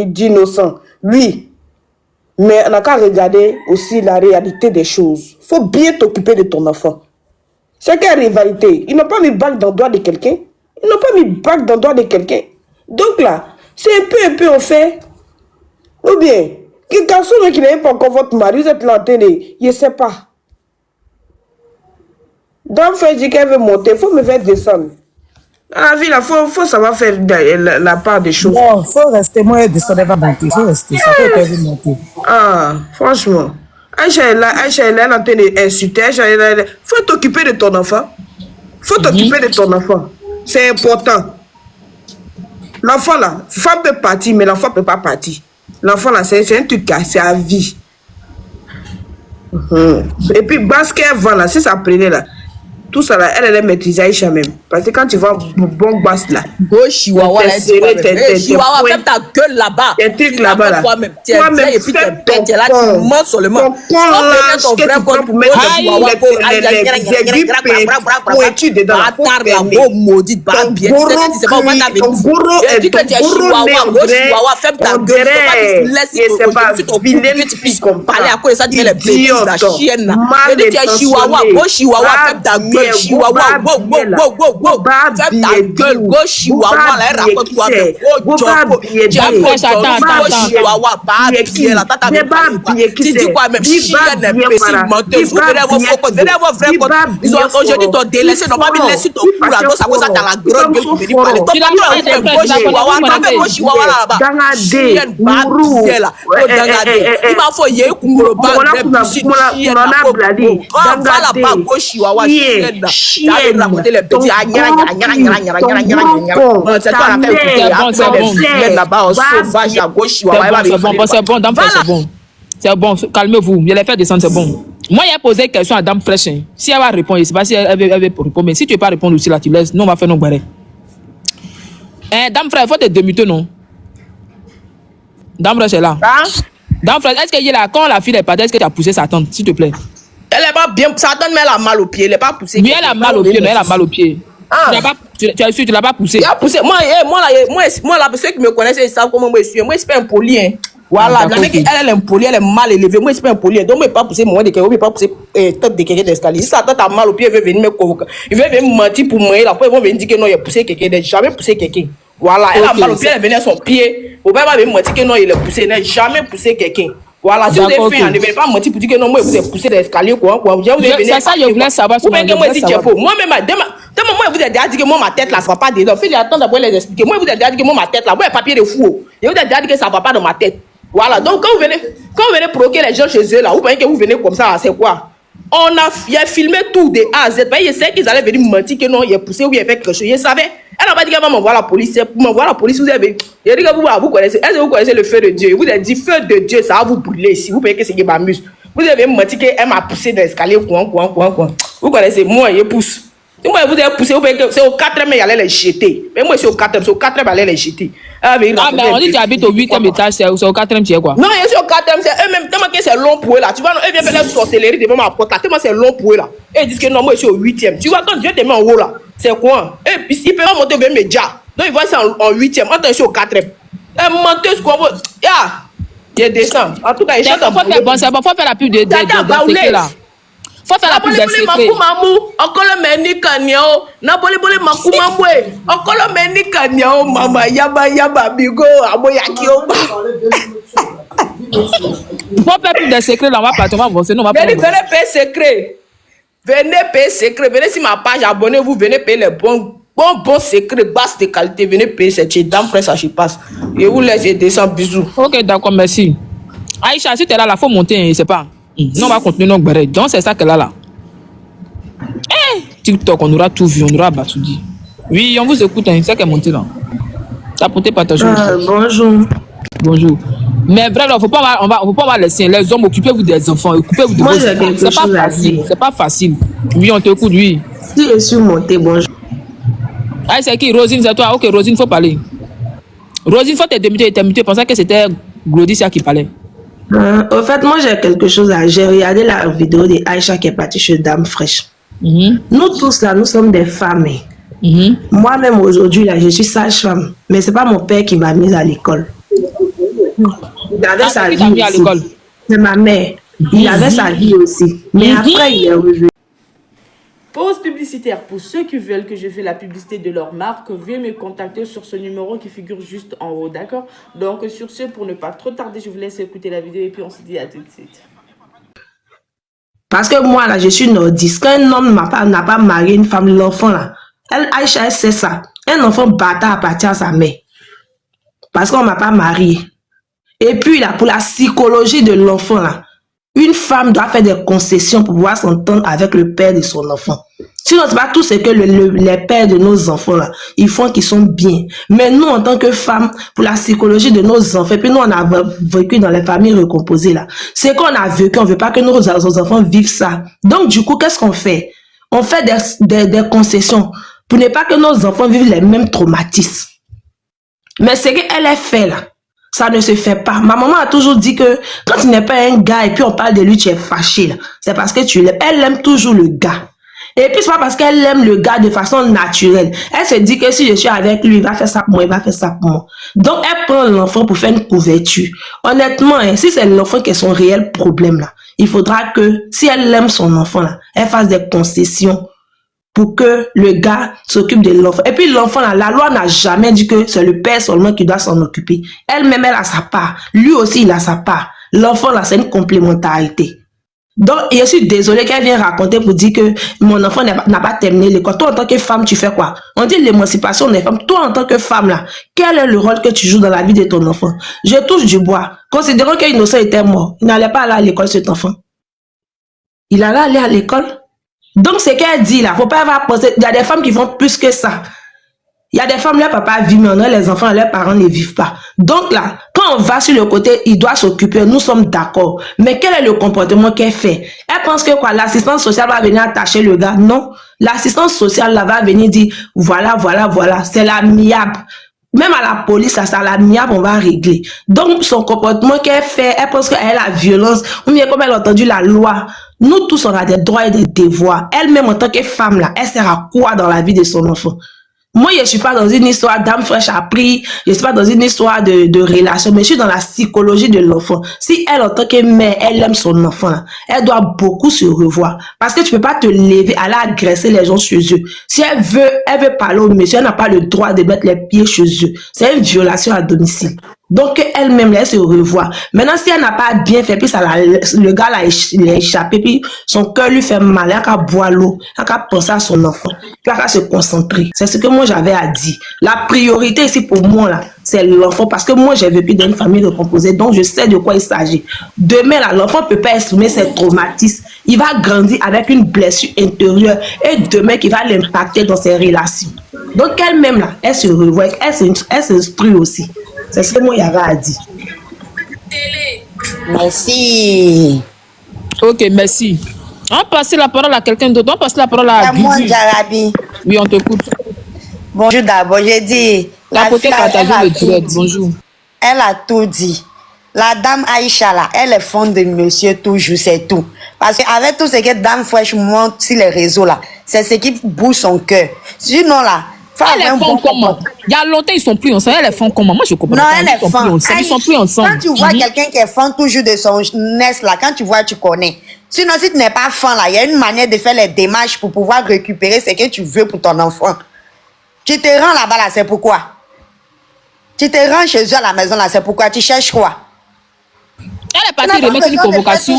d'Innocent. Lui. Mais on n'a qu'à regarder aussi la réalité des choses. Il faut bien t'occuper de ton enfant. C'est quelle rivalité? Ils n'ont pas mis bague dans le doigt de quelqu'un. Donc là, c'est un peu en fait. Ou bien, quel garçon qui n'est pas encore votre mari, vous êtes planté, je ne sais pas. Dame Fresh dit qu'elle veut monter, il faut me faire descendre. Dans la vie, il faut savoir faire la part des choses. Non, il faut rester, moi, descendre, elle va monter, il faut rester, ça peut être monter. Ah, franchement. Aïcha, elle est en train d'insulter, il faut t'occuper de ton enfant. C'est important. L'enfant là, femme peut partir, mais l'enfant ne peut pas partir. L'enfant là, c'est un truc, c'est à vie. Et puis, parce qu'elle va là, si ça prenait là, tout ça là, elle allait maîtriser Aïcha même. Parce que quand tu vas bon basse là, Chihuahua, Chihuahua, ferme ta gueule là-bas. Tes trucs là-bas là. Toi-même, et puis t'es bête, là, tu mens seulement. Ton pour mettre les aiguilles pointues dedans. Bâtard la beau maudit, bah bien. C'est pas moi t'avais dit. Tu dis que tu es Chihuahua, ferme ta gueule. C'est pas vilaine fille comme parler à cause de ça, tu es les bêtises, la chienne là. Tu dis Chihuahua, ferme ta gueule. Chihuahua, wow. Ferme ta gueule, go Chihuahua, là, elle raconte quoi, mais go Joko. Tu as fait attends, Chihuahua, pas bien, là, t'as tu dis quoi, même chienne, imbécile, menteuse, vous venez voir vos comptes, venez voir vrai compte. Ils ont aujourd'hui t'ont délaissé, ils n'ont pas mis laissé ton cou là, donc ça cause ça dans la grande gueule, tu veux parler. Tu l'as fait, go Chihuahua, t'as fait go Chihuahua là-bas. Chienne, pas bien, là, il m'a fait yé, kumuro, pas bien, chienne, là, va là-bas, go Chihuahua, chienne. C'est bon, calmez-vous, je l'ai fait descendre, c'est bon. Moi, il a posé une question à Dame Fresh. Si elle va répondre, je ne sais pas si elle veut répondre, mais si tu ne veux pas répondre aussi, là, tu laisses. Nous, on va faire nos barres. Dame Fresh, il faut te démuter, non? Dame Fresh est là. Dame Fresh, est-ce qu'il est là? Quand la fille est partie, est-ce que tu as poussé sa tante, s'il te plaît? Elle est pas bien, Satan, mais elle a mal au pied, elle est pas poussée. Oui, elle a mal au pied, mais elle a mal au pied. Tu as su, tu l'as pas poussé. Tu l'as poussé. Moi, là, ceux qui me connaissent, ils savent comment moi je suis. Moi, je suis pas impoli, hein. Voilà, la mec, elle est impolie, elle est mal élevée. Moi, je suis pas impoli. Donc, moi, je ne vais pas pousser moi de quelqu'un, je ne vais pas pousser tête de quelqu'un d'escalier. Si sa tête a mal au pied, elle veut venir me convoquer. Il veut venir me mentir pour moi. Après, ils vont venir dire que non, il a poussé quelqu'un. Il n'a jamais poussé quelqu'un. Voilà, elle a mal au pied, elle venait à son pied. Vous ne pouvez pas venir me mentir que non, il a poussé. Il n'a jamais poussé quelqu'un. Voilà, si vous avez fait, ne venez pas mentir pour dire que non, moi, vous avez poussé l'escalier, quoi. C'est ça, je voulais savoir. Moi-même, moi, vous avez déjà dit que moi, ma tête, là, ça va pas dedans. Faites attendre d'abord les expliquer. Moi, vous avez déjà dit que moi, ma tête, là, moi, un papier de fou. Et vous avez déjà dit que ça va pas dans ma tête. Voilà, donc quand vous venez provoquer les gens chez eux, là, vous voyez que vous venez comme ça, c'est quoi? Il a filmé tout de A à Z. Il sait qu'ils allaient venir me mentir que non, il a poussé ou il a fait quelque chose. Il savait. Elle n'a pas dit qu'elle va m'envoyer la police. Pour m'envoyer la police, vous avez. Il a dit que vous connaissez. Est-ce que vous connaissez le feu de Dieu? Vous avez dit feu de Dieu, ça va vous brûler ici. Vous voyez que c'est qui m'amuse. Vous avez menti qu'elle m'a poussé dans l'escalier. Vous connaissez, moi, il pousse. Si moi, vous avez poussé, vous voyez que c'est au 4e, il allait les jeter. Mais moi, c'est au 4e, il allait les jeter. Ah, mais on dit que tu habites au 8e étage, c'est au 4e, tu es quoi? Non, je suis au 4e, c'est eux-mêmes, tellement que c'est long pour eux là. Tu vois, ils viennent faire la sorcellerie devant ma porte là, tellement c'est long pour eux là. Et ils disent que non, moi, je suis au 8e. Tu vois, quand Dieu te met en haut là, c'est quoi? Et puis, ils peuvent pas monter vers mes médias. Donc, ils voient ça en 8e. Attends, je suis au 4e. Menteuse, quoi. Je descends. En tout cas, ils chantent en boulet. C'est bon, faut faire la pub de sécret là. Faut faire la pub de sécret. Encore le meni kanyao. Na bole maku mamwe. Encore le meni kanyao. Mama yaba bigo. Aboyaki oba. Faut faire pub de sécret là. On va partir. On va avancer. Venez payer secret. Venez payer secret. Venez sur ma page. Abonnez-vous. Venez payer les bons secrets. Basse de qualité. Venez payer cette dame frère. Ça je passe. Et vous laissez descendre. Bisous. Ok, d'accord. Merci. Aïcha, si tu es là, il faut monter. C'est pas. Non, on va continuer nos barrettes. Donc, c'est ça qu'elle a là. TikTok, on aura tout vu, on aura Batoudi. Oui, on vous écoute, c'est ça qui est monté là. Ça portait pas ta chose. Bonjour. Mais vraiment, faut pas avoir les hommes, occupez-vous des enfants, occupez-vous de vos enfants. C'est pas facile, c'est pas facile. Oui, on t'écoute, oui. Si je suis montée, bonjour. Ah, c'est qui? Rosine, c'est toi? Ok, Rosine, faut parler. Rosine, faut te démuter, je pensais que c'était Glodicia qui parlait. Au fait, moi j'ai quelque chose à. J'ai regardé la vidéo de Aïcha qui est partie chez Dame Fraîche. Nous tous là, nous sommes des femmes. Moi-même aujourd'hui là, je suis sage-femme, mais c'est pas mon père qui m'a mise à l'école. Il avait sa vie aussi. C'est ma mère. Il avait sa vie aussi. Mais après, il est revenu. Pause publicitaire. Pour ceux qui veulent que je fasse la publicité de leur marque, veuillez me contacter sur ce numéro qui figure juste en haut, d'accord? Donc, sur ce, pour ne pas trop tarder, je vous laisse écouter la vidéo et puis on se dit à tout de suite. Parce que moi, là, je suis nordiste. Quand un homme n'a pas marié une femme, l'enfant, là, Aïcha, elle sait ça. Un enfant bâtard appartient à sa mère. Parce qu'on ne m'a pas marié. Et puis, là, pour la psychologie de l'enfant, là, une femme doit faire des concessions pour pouvoir s'entendre avec le père de son enfant. Sinon, c'est pas tout ce que les pères de nos enfants, là, ils font qui sont bien. Mais nous, en tant que femmes, pour la psychologie de nos enfants, et puis nous, on a vécu dans les familles recomposées, là. C'est qu'on a vécu, on veut pas que nos enfants vivent ça. Donc, du coup, qu'est-ce qu'on fait? On fait des concessions pour ne pas que nos enfants vivent les mêmes traumatismes. Mais ce qu'elle a fait, là, ça ne se fait pas. Ma maman a toujours dit que quand tu n'es pas un gars et puis on parle de lui, tu es fâché, là. C'est parce que tu l'aimes. Elle aime toujours le gars. Et puis c'est pas parce qu'elle aime le gars de façon naturelle. Elle se dit que si je suis avec lui, il va faire ça pour moi, il va faire ça pour moi. Donc elle prend l'enfant pour faire une couverture. Honnêtement, si c'est l'enfant qui est son réel problème, là, il faudra que si elle aime son enfant, là, elle fasse des concessions pour que le gars s'occupe de l'enfant. Et puis l'enfant, là, la loi n'a jamais dit que c'est le père seulement qui doit s'en occuper. Elle-même, elle a sa part. Lui aussi, il a sa part. L'enfant, là, c'est une complémentarité. Donc, je suis désolée qu'elle vienne raconter pour dire que mon enfant n'a pas terminé l'école. Toi, en tant que femme, tu fais quoi? On dit l'émancipation des femmes. Toi, en tant que femme, là, quel est le rôle que tu joues dans la vie de ton enfant? Je touche du bois. Considérons qu'Innocent était mort. Il n'allait pas aller à l'école, cet enfant. Il allait aller à l'école. Donc, ce qu'elle dit là, faut pas avoir pensé. Il y a des femmes qui font plus que ça. Il y a des femmes, leur papa vit, mais les enfants, leurs parents ne vivent pas. Donc là, quand on va sur le côté, il doit s'occuper, nous sommes d'accord. Mais quel est le comportement qu'elle fait? Elle pense que quoi, l'assistance sociale va venir attacher le gars? Non. L'assistance sociale là va venir dire, voilà, c'est l'amiable. Même à la police, ça, c'est à l'amiable, on va régler. Donc, son comportement qu'elle fait, elle pense qu'elle a la violence, ou bien comme elle a entendu la loi. Nous tous, on a des droits et des devoirs. Elle-même, en tant que femme, là, elle sert à quoi dans la vie de son enfant? Moi, je ne suis pas dans une histoire d'âme fraîche à prix, je ne suis pas dans une histoire de relation, mais je suis dans la psychologie de l'enfant. Si elle, en tant que mère, elle aime son enfant, là, elle doit beaucoup se revoir. Parce que tu ne peux pas te lever, aller agresser les gens chez eux. Si elle veut parler au monsieur, elle n'a pas le droit de mettre les pieds chez eux. C'est une violation à domicile. Donc, elle-même, elle se revoit. Maintenant, si elle n'a pas bien fait, puis le gars il a échappé, puis son cœur lui fait mal, elle a boire l'eau, elle a penser à son enfant, puis elle a se concentrer. C'est ce que moi j'avais à dire. La priorité ici pour moi, là, c'est l'enfant, parce que moi, j'ai vécu dans une famille recomposée, donc je sais de quoi il s'agit. Demain, là, l'enfant ne peut pas exprimer ses traumatismes. Il va grandir avec une blessure intérieure, et demain, qui va l'impacter dans ses relations. Donc, elle-même, là, elle se revoit, elle s'instruit aussi. C'est ce que moi, il y avait à dire. Merci. Ok, merci. On passe la parole à quelqu'un d'autre. On passe la parole à Moi, Bibi. Jarabi. Oui, on t'écoute. Bonjour d'abord, j'ai dit. La côté fille, partager elle a le tout direct. dit. Bonjour. Elle a tout dit. La dame Aïcha là, elle est fond de monsieur toujours, c'est tout. Parce qu'avec tout ce que Dame Fresh montre sur les réseaux là, c'est ce qui bouge son cœur. Sinon là, Elle est fond comment? Il y a longtemps, ils sont plus ensemble. Elle est fond comment? Moi, je comprends non, pas. elle est fond. Ils sont plus ensemble. Quand tu vois quelqu'un qui est fond toujours de son nest là, quand tu vois, tu connais. Sinon, si tu n'es pas fond là, il y a une manière de faire les démarches pour pouvoir récupérer ce que tu veux pour ton enfant. Tu te rends là-bas là, c'est pourquoi? Tu te rends chez eux à la maison là, c'est pourquoi? Tu cherches quoi? Elle est partie remettre une convocation.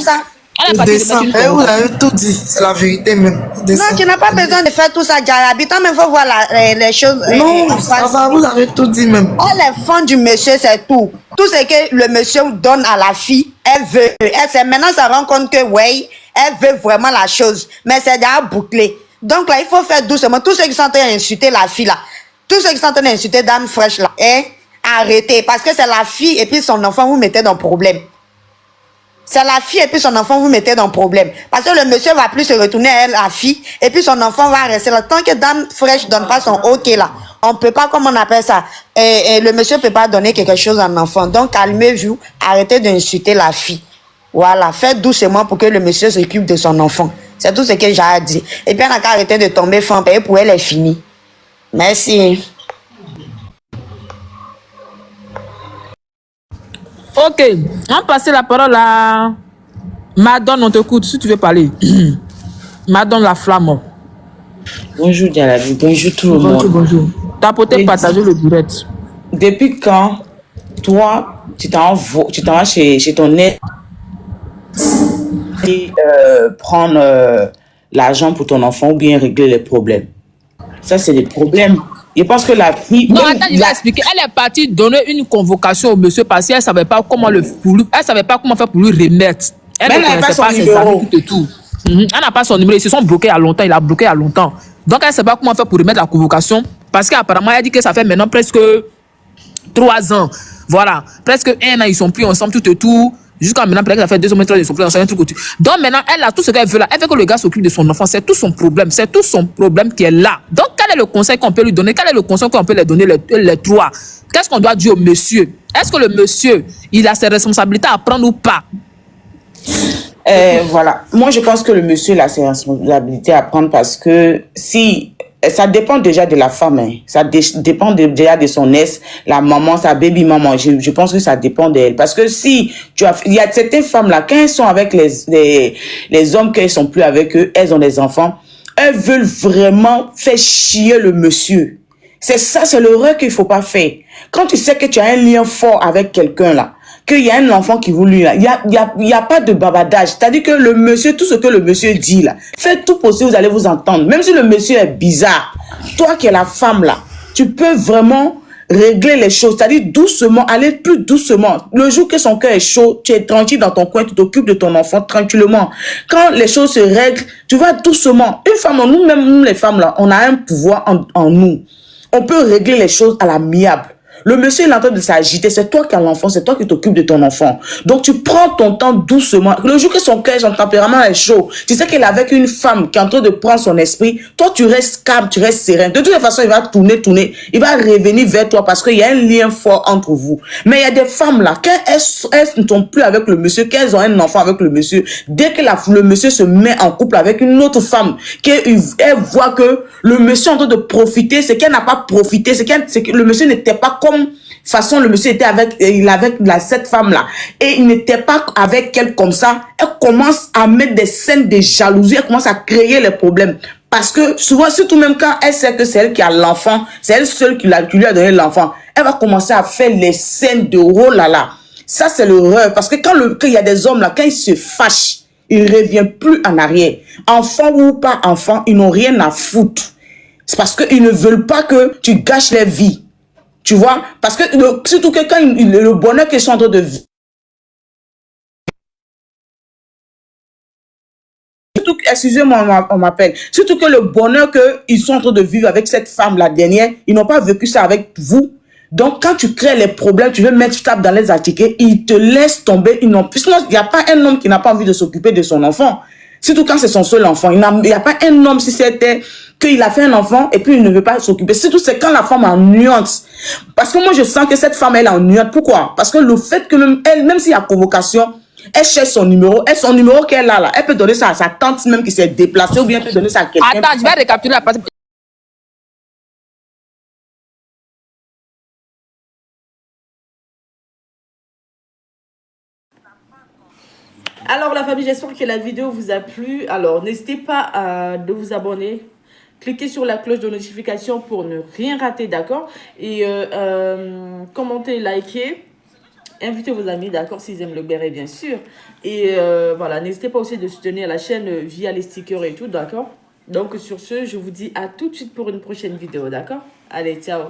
Elle est partie remettre une convocation. Vous avez tout dit, c'est la vérité même. Non, tu n'as pas besoin de faire tout ça, Jarabi. Toi-même, il faut voir les choses. Non, ça va, vous avez tout dit même. Elle est fan du monsieur, c'est tout. Tout ce que le monsieur donne à la fille, elle veut. Maintenant, ça rend compte que, oui, elle veut vraiment la chose. Mais c'est déjà bouclé. Donc là, il faut faire doucement. Tous ceux qui sont en train d'insulter la fille là, tous ceux qui sont en train d'insulter Dame Fresh là, arrêtez. Parce que c'est la fille et puis son enfant, vous mettez dans le problème. C'est la fille et puis son enfant, vous mettez dans le problème. Parce que le monsieur va plus se retourner à elle, la fille, et puis son enfant va rester là. Tant que Dame Fresh donne pas son OK là, on peut pas, comment on appelle ça, et le monsieur peut pas donner quelque chose à un enfant. Donc, calmez-vous, arrêtez d'insulter la fille. Voilà, faites doucement pour que le monsieur s'occupe de son enfant. C'est tout ce que j'ai à dire. Et puis, on a qu'à arrêter de tomber fan, et pour elle est finie. Merci. Ok, on passe la parole à Madone, on t'écoute si tu veux parler. Madone la flamme. Bonjour Jarabi, bonjour tout le monde. Bonjour. T'as peut-être partagé le direct. Depuis quand, toi, tu t'en vas chez ton aide et prendre l'argent pour ton enfant ou bien régler les problèmes? Ça, c'est des problèmes. Je pense que la fille... Non, attends, je vais expliquer. Elle est partie donner une convocation au monsieur parce qu'elle ne savait pas comment elle savait pas comment faire pour lui remettre. Elle ne connaissait pas ses amis tout et tout. Elle n'a pas son numéro. Ils se sont bloqués à longtemps. Il a bloqué à longtemps. Donc, elle ne sait pas comment faire pour remettre la convocation parce qu'apparemment, elle a dit que ça fait maintenant presque 3 ans. Voilà. Presque 1 an, ils ne sont plus ensemble tout et tout. Jusqu'à maintenant, peut-être qu'elle a fait 2 ans, 3 ans, ils sont plus ensemble. Un truc au-dessus. Donc, maintenant, elle a tout ce qu'elle veut là. Elle veut que le gars s'occupe de son enfant. C'est tout son problème. C'est tout son problème qui est là. Donc, quel est le conseil qu'on peut lui donner? Quel est le conseil qu'on peut lui donner les 3? Qu'est-ce qu'on doit dire au monsieur? Est-ce que le monsieur, il a ses responsabilités à prendre ou pas? Voilà. Moi, je pense que le monsieur il a ses responsabilités à prendre parce que si... Ça dépend déjà de la femme. Hein. Ça dépend déjà de son ex, la maman, sa baby maman. Je pense que ça dépend d'elle. Parce que si il y a certaines femmes là, quand elles sont avec les hommes, qu'elles sont plus avec eux, elles ont des enfants, elles veulent vraiment faire chier le monsieur. C'est ça, c'est l'erreur qu'il faut pas faire. Quand tu sais que tu as un lien fort avec quelqu'un là, qu'il y a un enfant qui vous lui là, il y a pas de babadage. C'est-à-dire que le monsieur, tout ce que le monsieur dit là, faites tout possible, vous allez vous entendre. Même si le monsieur est bizarre, toi qui es la femme là, tu peux vraiment régler les choses. C'est-à-dire doucement, aller plus doucement. Le jour que son cœur est chaud, tu es tranquille dans ton coin, tu t'occupes de ton enfant tranquillement. Quand les choses se règlent, tu vas doucement. Une femme, nous les femmes là, on a un pouvoir en nous. On peut régler les choses à l'amiable. Le monsieur il est en train de s'agiter, c'est toi qui as l'enfant, c'est toi qui t'occupes de ton enfant. Donc tu prends ton temps doucement. Le jour que son cœur, son tempérament est chaud, tu sais qu'il est avec une femme qui est en train de prendre son esprit, toi tu restes calme, tu restes serein. De toute façon, il va tourner, il va revenir vers toi parce qu'il y a un lien fort entre vous. Mais il y a des femmes là, quand elles ne sont plus avec le monsieur, qu'elles ont un enfant avec le monsieur, dès que le monsieur se met en couple avec une autre femme, qu'elle voit que le monsieur est en train de profiter, c'est qu'elle n'a pas profité, c'est que le monsieur n'était pas comme façon le monsieur était avec cette femme là et il n'était pas avec elle comme ça. Elle commence à mettre des scènes de jalousie, elle commence à créer les problèmes. Parce que souvent, surtout même quand elle sait que c'est elle qui a l'enfant, c'est elle seule qui lui a donné l'enfant, elle va commencer à faire les scènes de oh là là. Ça, c'est l'horreur. Parce que quand il y a des hommes là, quand ils se fâchent, ils ne reviennent plus en arrière. Enfant ou pas enfant, ils n'ont rien à foutre. C'est parce qu'ils ne veulent pas que tu gâches leur vie. Tu vois? Parce que surtout que quand le bonheur qu'ils sont en train de vivre, excusez-moi, on m'appelle. Surtout que le bonheur qu'ils sont en train de vivre avec cette femme, la dernière, ils n'ont pas vécu ça avec vous. Donc, quand tu crées les problèmes, tu veux mettre tape dans les articles, ils te laissent tomber. Sinon, il n'y a pas un homme qui n'a pas envie de s'occuper de son enfant. Surtout quand c'est son seul enfant. Il n'y a pas un homme si c'était qu'il a fait un enfant et puis il ne veut pas s'occuper. Surtout, c'est quand la femme ennuante. Parce que moi, je sens que cette femme, elle ennuante. Pourquoi? Parce que le fait que même s'il y a convocation, elle cherche son numéro. Et son numéro qu'elle a là, elle peut donner ça à sa tante même qui s'est déplacée ou bien elle peut donner ça à quelqu'un. Attends, je vais récapituler la partie. Alors la famille, j'espère que la vidéo vous a plu. Alors n'hésitez pas de vous abonner. Cliquez sur la cloche de notification pour ne rien rater, d'accord? Et commentez, likez. Invitez vos amis, d'accord, s'ils aiment le béret, bien sûr. Et voilà, n'hésitez pas aussi de soutenir la chaîne via les stickers et tout, d'accord? Donc sur ce, je vous dis à tout de suite pour une prochaine vidéo, d'accord? Allez, ciao!